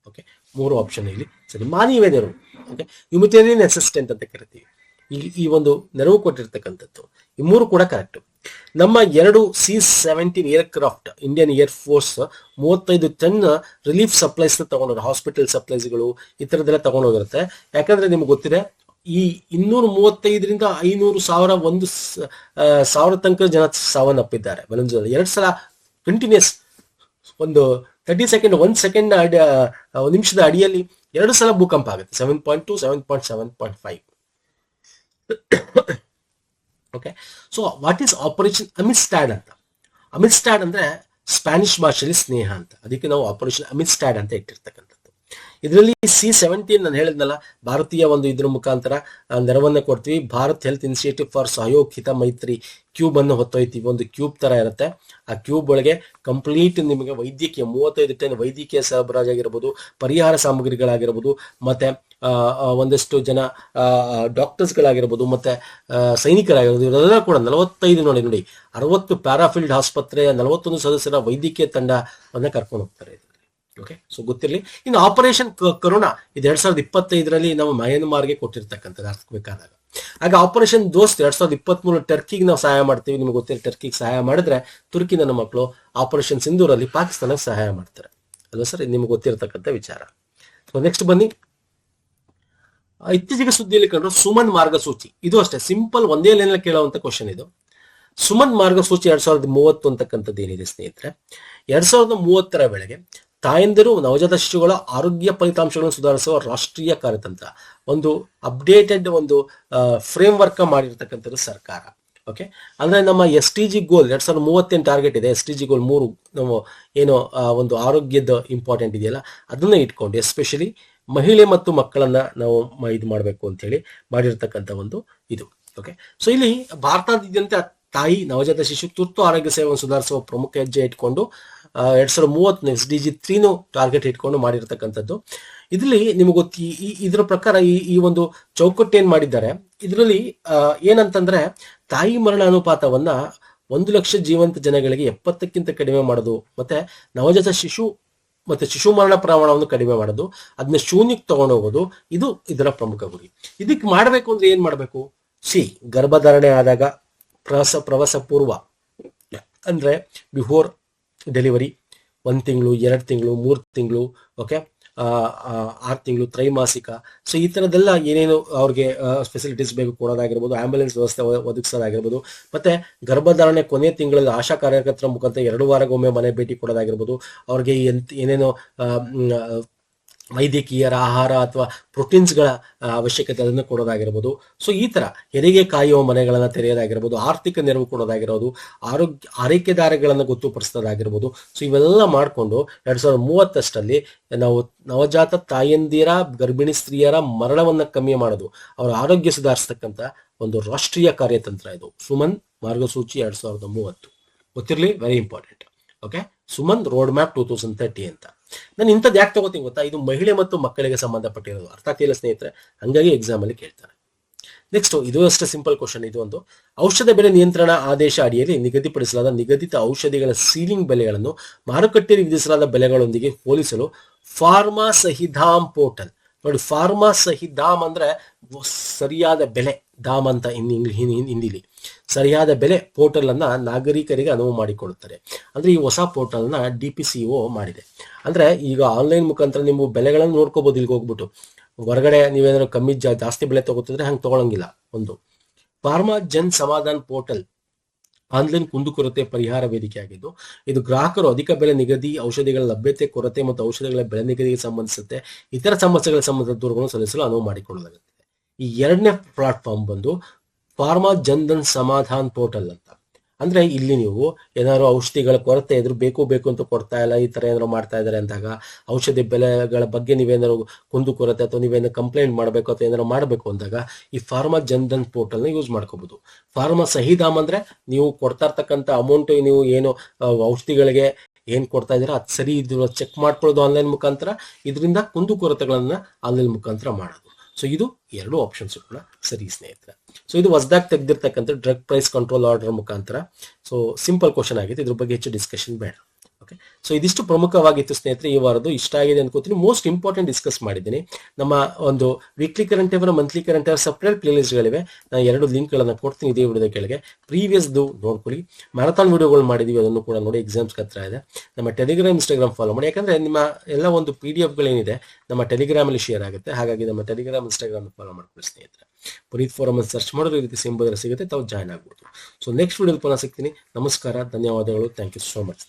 ಓಕೆ, 3 ಆಪ್ಷನ್ ಇಲ್ಲಿ ಸರಿ. ಮಾನವೀಯ ನೆರವು, ಓಕೆ, ಹ್ಯುಮಿಟೇರಿಯನ್ ಅಸಿಸ್ಟೆಂಟ್ ಅಂತ ಕರಿತೀವಿ. ಈ ಒಂದು ನೆರವು ಕೊಟ್ಟಿರ್ತಕ್ಕಂಥದ್ದು ಈ 3 ಕೂಡ ಕರೆಕ್ಟ್. ನಮ್ಮ 2 C-17 aircraft Indian air force 35 ton relief supplies ತಗೊಂಡೋಗಿ, ಹಾಸ್ಪಿಟಲ್ ಸಪ್ಲೈಸ್ಗಳು ಈ ತರದೆಲ್ಲ ತಗೊಂಡೋಗಿರುತ್ತೆ. ಯಾಕಂದ್ರೆ ನಿಮ್ಗೆ ಗೊತ್ತಿದೆ ಈ 235ರಿಂದ 500,000 ತನಕ ಜನ ಸಾವನ್ನಪ್ಪಿದ್ದಾರೆ ವೆನೆಜುವೆಲಾ. 2 ಸಲ ಕಂಟಿನ್ಯೂಸ್ ಒಂದು 30 ಸೆಕೆಂಡ್ 1 ಸೆಕೆಂಡ್ ನಿಮಿಷದ ಅಡಿಯಲ್ಲಿ 2 ಸಲ ಭೂಕಂಪ ಆಗುತ್ತೆ. 7.2, 7.7.5. Okay, so what is operation Amistad ಅಂತ? ಅಮಿಸ್ಟಾಡ್ ಅಂದ್ರೆ ಸ್ಪ್ಯಾನಿಷ್ ಭಾಷೆಯಲ್ಲಿ ಸ್ನೇಹ ಅಂತ, ಅದಕ್ಕೆ ನಾವು ಆಪರೇಷನ್ ಅಮಿಸ್ಟಾಡ್ ಅಂತ ಇಟ್ಟಿರ್ತಕ್ಕಂಥದ್ದು. ಇದರಲ್ಲಿ C17 ನಾನು ಹೇಳಿದ್ನಲ್ಲ, ಭಾರತೀಯ ಒಂದು ಇದ್ರ ಮುಖಾಂತರ ನೆರವನ್ನ ಕೊಡ್ತೀವಿ. ಭಾರತ್ ಹೆಲ್ತ್ ಇನಿಷಿಯೇಟಿವ್ ಫಾರ್ ಸಹಯೋಗ್ ಹಿತ ಮೈತ್ರಿ ಕ್ಯೂಬ್ ಅನ್ನು ಹೊತ್ತೊಯ್ತೀವಿ. ಒಂದು ಕ್ಯೂಬ್ ತರ ಇರುತ್ತೆ. ಆ ಕ್ಯೂಬ್ ಒಳಗೆ ಕಂಪ್ಲೀಟ್ ನಿಮಗೆ ವೈದ್ಯಕೀಯ 35 ಟನ್ ವೈದ್ಯಕೀಯ ಸರಬರಾಜಾಗಿರ್ಬೋದು, ಪರಿಹಾರ ಸಾಮಗ್ರಿಗಳಾಗಿರ್ಬೋದು, ಮತ್ತೆ ಒಂದಷ್ಟು ಜನ ಡಾಕ್ಟರ್ಸ್ಗಳಾಗಿರ್ಬೋದು, ಮತ್ತೆ ಸೈನಿಕರಾಗಿರ್ಬೋದು, ಇವರೆಲ್ಲ ಕೂಡ 45 ನೋಡಿ 60 ಪ್ಯಾರಾಫೀಲ್ಡ್ ಆಸ್ಪತ್ರೆಯ 41 ಸದಸ್ಯರ ವೈದ್ಯಕೀಯ ತಂಡವನ್ನ ಕರ್ಕೊಂಡು ಹೋಗ್ತಾರೆ. ಓಕೆ, ಸೊ ಗೊತ್ತಿರಲಿ. ಇನ್ನು ಆಪರೇಷನ್ ಕರುಣಾ ಇದು 2025ರಲ್ಲಿ ನಾವು ಮಯನ್ಮಾರ್ಗೆ ಕೊಟ್ಟಿರ್ತಕ್ಕಂಥದ್ದು ಅರ್ಥಬೇಕಾದಾಗ. ಆಗ ಆಪರೇಷನ್ ದೋಸ್ತ್ 2023 ಟರ್ಕಿಗೆ ನಾವು ಸಹಾಯ ಮಾಡ್ತೀವಿ. ನಿಮ್ಗೆ ಗೊತ್ತಿಲ್ಲ, ಟರ್ಕಿಗೆ ಸಹಾಯ ಮಾಡಿದ್ರೆ ತುರ್ಕಿ ನನ್ನ ಮಕ್ಕಳು ಆಪರೇಷನ್ ಸಿಂಧೂರಲ್ಲಿ ಪಾಕಿಸ್ತಾನಕ್ಕೆ ಸಹಾಯ ಮಾಡ್ತಾರೆ ಅಲ್ವಾ ಸರ್? ಇದು ನಿಮ್ಗೆ ಗೊತ್ತಿರತಕ್ಕಂಥ ವಿಚಾರ. ಸೊ ನೆಕ್ಸ್ಟ್ ಬನ್ನಿ, ಇತ್ತೀಚೆಗೆ ಸುದ್ದಿಯಲ್ಲಿ ಕಂಡ್ರು ಸುಮನ್ ಮಾರ್ಗಸೂಚಿ. ಇದು ಅಷ್ಟೇ ಸಿಂಪಲ್, ಒಂದೇ ಲೈನಲ್ಲಿ ಕೇಳುವಂತ ಕ್ವಶನ್ ಇದು. ಸುಮನ್ ಮಾರ್ಗಸೂಚಿ 2030 ಅಂತಕ್ಕಂಥದ್ದು ಏನಿದೆ ಸ್ನೇಹಿತರೆ, 2030ರ ವೇಳೆಗೆ ತಾಯಂದಿರು ನವಜಾತ ಶಿಶುಗಳ ಆರೋಗ್ಯ ಫಲಿತಾಂಶಗಳನ್ನು ಸುಧಾರಿಸುವ ರಾಷ್ಟ್ರೀಯ ಕಾರ್ಯತಂತ್ರ, ಒಂದು ಅಪ್ಡೇಟೆಡ್ ಒಂದು ಫ್ರೇಮ್ ವರ್ಕ್ ಮಾಡಿರ್ತಕ್ಕಂಥದ್ದು ಸರ್ಕಾರ. ಓಕೆ, ಅಂದ್ರೆ ನಮ್ಮ SDG ಗೋಲ್ 2030 ಟಾರ್ಗೆಟ್ ಇದೆ. SDG ಗೋಲ್ 3 ನಾವು ಏನು ಒಂದು ಆರೋಗ್ಯದ ಇಂಪಾರ್ಟೆಂಟ್ ಇದೆಯಲ್ಲ, ಅದನ್ನ ಇಟ್ಕೊಂಡು ಎಸ್ಪೆಷಲಿ ಮಹಿಳೆ ಮತ್ತು ಮಕ್ಕಳನ್ನ ನಾವು ಇದು ಮಾಡಬೇಕು ಅಂತ ಹೇಳಿ ಮಾಡಿರ್ತಕ್ಕಂಥ ಒಂದು ಇದು. ಓಕೆ, ಸೊ ಇಲ್ಲಿ ಭಾರತಾದ್ಯಂತ ತಾಯಿ ನವಜಾತ ಶಿಶು ತುರ್ತು ಆರೋಗ್ಯ ಸೇವೆಯನ್ನು ಸುಧಾರಿಸುವ ಪ್ರಮುಖ ಹೆಜ್ಜೆ ಇಟ್ಕೊಂಡು 2030 SDG 3 ಟಾರ್ಗೆಟ್ ಇಟ್ಕೊಂಡು ಮಾಡಿರ್ತಕ್ಕಂಥದ್ದು. ಇದರಲ್ಲಿ ನಿಮಗೆ ಗೊತ್ತಿ ಇದರ ಪ್ರಕಾರ ಈ ಒಂದು ಚೌಕಟ್ಟು ಏನ್ ಮಾಡಿದ್ದಾರೆ, ಇದರಲ್ಲಿ ಏನಂತಂದ್ರೆ ತಾಯಿ ಮರಣ ಅನುಪಾತವನ್ನ 1 ಲಕ್ಷ ಜೀವಂತ ಜನಗಳಿಗೆ 70ಕ್ಕಿಂತ ಕಡಿಮೆ ಮಾಡೋದು, ಮತ್ತೆ ನವಜಾತ ಶಿಶು ಮತ್ತೆ ಶಿಶು ಮರಣ ಪ್ರಮಾಣವನ್ನು ಕಡಿಮೆ ಮಾಡೋದು, ಅದನ್ನ ಶೂನ್ಯಕ್ಕೆ ತಗೊಂಡು ಹೋಗೋದು, ಇದು ಇದರ ಪ್ರಮುಖ ಗುರಿ. ಇದಕ್ಕೆ ಮಾಡಬೇಕು ಅಂದ್ರೆ ಏನ್ ಮಾಡಬೇಕು? ಗರ್ಭಧಾರಣೆ ಆದಾಗ ಪ್ರವಾಸ ಪೂರ್ವ ಅಂದ್ರೆ ಬಿಫೋರ್ ಡೆಲಿವರಿ 1 ತಿಂಗಳು, 2 ತಿಂಗಳು, 3 ತಿಂಗಳು, ಓಕೆ, 6 ತಿಂಗಳು, ತ್ರೈಮಾಸಿಕ. ಸೊ ಈ ತರದೆಲ್ಲ ಏನೇನು ಅವ್ರಿಗೆ ಫೆಸಿಲಿಟೀಸ್ ಬೇಕು ಕೊಡೋದಾಗಿರ್ಬೋದು, ಆಂಬ್ಯುಲೆನ್ಸ್ ವ್ಯವಸ್ಥೆ ಒದಗಿಸೋದಾಗಿರ್ಬೋದು, ಮತ್ತೆ ಗರ್ಭಧಾರಣೆ ಕೊನೆ ತಿಂಗಳಲ್ಲಿ ಆಶಾ ಕಾರ್ಯಕರ್ತರ ಮುಖಾಂತರ 2 ವಾರಗೊಮ್ಮೆ ಮನೆ ಭೇಟಿ ಕೊಡೋದಾಗಿರ್ಬೋದು, ಅವ್ರಿಗೆ ಏನೇನೋ ವೈದ್ಯಕೀಯರ ಆಹಾರ ಅಥವಾ ಪ್ರೋಟೀನ್ಸ್ಗಳ ಅವಶ್ಯಕತೆ ಅದನ್ನು ಕೊಡೋದಾಗಿರ್ಬೋದು. ಸೊ ಈ ತರ ಹೆರಿಗೆ ಕಾಯುವ ಮನೆಗಳನ್ನ ತೆರೆಯೋದಾಗಿರ್ಬೋದು, ಆರ್ಥಿಕ ನೆರವು ಕೊಡೋದಾಗಿರೋದು, ಆರೈಕೆದಾರಗಳನ್ನು ಗೊತ್ತುಪಡಿಸೋದಾಗಿರ್ಬೋದು. ಸೊ ಇವೆಲ್ಲ ಮಾಡಿಕೊಂಡು 2030 ನಾವು ನವಜಾತ ತಾಯಂದಿರ ಗರ್ಭಿಣಿ ಸ್ತ್ರೀಯರ ಮರಣವನ್ನ ಕಮ್ಮಿ ಮಾಡೋದು, ಅವರ ಆರೋಗ್ಯ ಸುಧಾರಿಸತಕ್ಕಂಥ ಒಂದು ರಾಷ್ಟ್ರೀಯ ಕಾರ್ಯತಂತ್ರ ಇದು ಸುಮನ್ ಮಾರ್ಗಸೂಚಿ 2030. ಗೊತ್ತಿರಲಿ, very important. Okay, Suman road map 2030 ಅಂತ. ನಾನು ಇಂಥದ್ದು ಯಾಕೆ ತಗೋತೀನಿ ಗೊತ್ತಾ, ಇದು ಮಹಿಳೆ ಮತ್ತು ಮಕ್ಕಳಿಗೆ ಸಂಬಂಧಪಟ್ಟಿರೋದು. ಅರ್ಥ ಆಗ್ತಿಲ್ಲ ಸ್ನೇಹಿತರೆ, ಹಂಗಾಗಿ ಎಕ್ಸಾಮ್ ಅಲ್ಲಿ ಕೇಳ್ತಾರೆ. ನೆಕ್ಸ್ಟ್, ಇದು ಅಷ್ಟೇ ಸಿಂಪಲ್ ಕ್ವಶನ್. ಇದು ಒಂದು ಔಷಧ ಬೆಲೆ ನಿಯಂತ್ರಣ ಆದೇಶ ಅಡಿಯಲ್ಲಿ ನಿಗದಿಪಡಿಸಲಾದ ನಿಗದಿತ ಔಷಧಿಗಳ ಸೀಲಿಂಗ್ ಬೆಲೆಗಳನ್ನು ಮಾರುಕಟ್ಟೆಯಲ್ಲಿ ವಿಧಿಸಲಾದ ಬೆಲೆಗಳೊಂದಿಗೆ ಹೋಲಿಸಲು ಫಾರ್ಮಾ ಸಹಿಧಾಮ್ ಪೋರ್ಟಲ್. ನೋಡಿ, ಫಾರ್ಮಾ ಸಹಿಧಾಮ್ ಅಂದ್ರೆ ಸರಿಯಾದ ಬೆಲೆ, ಧಾಮ್ ಅಂತ ಹಿಂದಿಲಿ ಸರಿಯಾದ ಬೆಲೆ ಪೋರ್ಟಲ್ ಅನ್ನ ನಾಗರಿಕರಿಗೆ ಅನುವು ಮಾಡಿಕೊಡುತ್ತಾರೆ. ಅಂದ್ರೆ ಈ ಹೊಸ ಪೋರ್ಟಲ್ ನ DPCO ಮಾಡಿದೆ. ಅಂದ್ರೆ ಈಗ ಆನ್ಲೈನ್ ಮುಖಾಂತರ ನೀವು ಬೆಲೆಗಳನ್ನು ನೋಡ್ಕೋಬಹುದು. ಇಲ್ಲಿಗೆ ಹೋಗ್ಬಿಟ್ಟು ಹೊರಗಡೆ ನೀವೇನಾದ್ರು ಕಮ್ಮಿ ಜಾಸ್ತಿ ಬೆಲೆ ತಗೋತಿದ್ರೆ ಹಂಗೆ ತಗೊಳಂಗಿಲ್ಲ. ಒಂದು pharma Jan Samadhan portal online ಕುಂದುಕೊರತೆ ಪರಿಹಾರ ವೇದಿಕೆ ಆಗಿದ್ದು, ಇದು ಗ್ರಾಹಕರು ಅಧಿಕ ಬೆಲೆ ನಿಗದಿ, ಔಷಧಿಗಳ ಲಭ್ಯತೆ ಕೊರತೆ ಮತ್ತು ಔಷಧಿಗಳ ಬೆಲೆ ನಿಗದಿಗೆ ಸಂಬಂಧಿಸುತ್ತೆ ಇತರ ಸಮಸ್ಯೆಗಳ ಸಂಬಂಧಿಸಿದ ದೂರುಗಳನ್ನು ಸಲ್ಲಿಸಲು ಅನುವು ಮಾಡಿಕೊಳ್ಳಲಾಗುತ್ತದೆ. ಈ 2ನೇ ಪ್ಲಾಟ್ಫಾರ್ಮ್ ಬಂದು ಫಾರ್ಮಾ ಜನ್ಧನ್ ಸಮಾಧಾನ್ ಪೋರ್ಟಲ್ ಅಂತ. ಅಂದ್ರೆ ಇಲ್ಲಿ ನೀವು ಏನಾದ್ರು ಔಷಧಿಗಳ ಕೊರತೆ ಇದ್ರು ಬೇಕು ಅಂತ ಕೊಡ್ತಾ ಇಲ್ಲ, ಈ ತರ ಏನಾದ್ರು ಮಾಡ್ತಾ ಇದಾರೆ ಅಂದಾಗ, ಔಷಧಿ ಬೆಲೆಗಳ ಬಗ್ಗೆ ನೀವೇನಾದ್ರು ಕುಂದುಕೊರತೆ ಅಥವಾ ನೀವೇನಾದ್ರು ಕಂಪ್ಲೇಂಟ್ ಮಾಡಬೇಕು ಅಥವಾ ಏನಾದ್ರು ಮಾಡಬೇಕು ಅಂದಾಗ ಈ ಫಾರ್ಮಾ ಜನ್ಧನ್ ಪೋರ್ಟಲ್ ನ ಯೂಸ್ ಮಾಡ್ಕೋಬಹುದು. ಫಾರ್ಮಾ ಸಹಿಧಾಮ್ ಅಂದ್ರೆ ನೀವು ಕೊಡ್ತಾ ಇರ್ತಕ್ಕಂಥ ಅಮೌಂಟ್, ನೀವು ಏನು ಔಷಧಿಗಳಿಗೆ ಏನ್ ಕೊಡ್ತಾ ಇದೀರಾ ಅದು ಸರಿ ಇದ್ರು ಚೆಕ್ ಮಾಡ್ಕೊಳ್ಳೋದು ಆನ್ಲೈನ್ ಮುಖಾಂತರ. ಇದರಿಂದ ಕುಂದುಕೊರತೆಗಳನ್ನ ಆನ್ಲೈನ್ ಮುಖಾಂತರ ಮಾಡೋದು. ಸೊ ಇದು 2 ಆಪ್ಷನ್ಸ್ ಕೂಡ ಸರಿ ಸ್ನೇಹಿತರೆ. ಸೊ ಇದು ಹೊಸದಾಗಿ ತೆಗೆದಿರ್ತಕ್ಕಂಥ ಡ್ರಗ್ ಪ್ರೈಸ್ ಕಂಟ್ರೋಲ್ ಆರ್ಡರ್ ಮುಖಾಂತರ. ಸೊ ಸಿಂಪಲ್ ಕ್ವಶನ್ ಆಗಿದೆ, ಇದ್ರ ಬಗ್ಗೆ ಹೆಚ್ಚು ಡಿಸ್ಕಷನ್ ಬೇಡ. ಓಕೆ, ಸೊ ಇದಿಷ್ಟು ಪ್ರಮುಖವಾಗಿತ್ತು ಸ್ನೇಹಿತರೆ ಈ ವಾರದ್ದು. ಇಷ್ಟ ಆಗಿದೆ ಅನ್ಕೋತೀನಿ. ಮೋಸ್ಟ್ ಇಂಪಾರ್ಟೆಂಟ್ ಡಿಸ್ಕಸ್ ಮಾಡಿದ್ದೀನಿ. ನಮ್ಮ ಒಂದು ವೀಕ್ಲಿ ಕರೆಂಟ್ ಅವೇರ್, ಮಂತ್ಲಿ ಕರೆಂಟ್ ಅವೇರ್ ಸಪ್ರೇಟ್ ಪ್ಲೇ ಲಿಸ್ಟ್ಗಳಿವೆ. ನಾನು 2 ಲಿಂಕ್ಗಳನ್ನು ಕೊಡ್ತೀನಿ ಇದೇ ವಿಡಿಯೋದ ಕೆಳಗೆ. ಪ್ರೀವಿಯಸ್ದು ನೋಡ್ಕೊಳ್ಳಿ. ಮ್ಯಾರಥಾನ್ ವಿಡಿಯೋಗಳು ಮಾಡಿದೀವಿ, ಅದನ್ನು ಕೂಡ ನೋಡಿ. ಎಕ್ಸಾಮ್ಸ್ ಹತ್ರ ಇದೆ. ನಮ್ಮ ಟೆಲಿಗ್ರಾಮ್, ಇನ್ಸ್ಟಾಗ್ರಾಮ್ ಫಾಲೋ ಮಾಡಿ. ಯಾಕಂದ್ರೆ ನಿಮ್ಮ ಎಲ್ಲ ಒಂದು PDF-ಗಳೇನಿದೆ ನಮ್ಮ ಟೆಲಿಗ್ರಾಮ್ ಅಲ್ಲಿ ಶೇರ್ ಆಗುತ್ತೆ. ಹಾಗಾಗಿ ನಮ್ಮ ಟೆಲಿಗ್ರಾಮ್, ಇನ್ಸ್ಟಾಗ್ರಾಮ್ ಫಾಲೋ ಮಾಡ್ಕೊಳ್ಳಿ ಸ್ನೇಹಿತರೆ. ಪುನೀತ್ ಫೋರಮ್ ಅಂತ ಸರ್ಚ್ ಮಾಡಿದ್ರೆ ಈ ರೀತಿ ಸಿಂಬಲ್ ಸಿಗುತ್ತೆ, ತಾವು ಜಾಯ್ನ್ ಆಗ್ಬೋದು. ಸೊ ನೆಕ್ಸ್ಟ್ ವಿಡಿಯೋ ಪುನಃ ಸಿಗ್ತೀನಿ. ನಮಸ್ಕಾರ, ಧನ್ಯವಾದಗಳು. Thank you so much.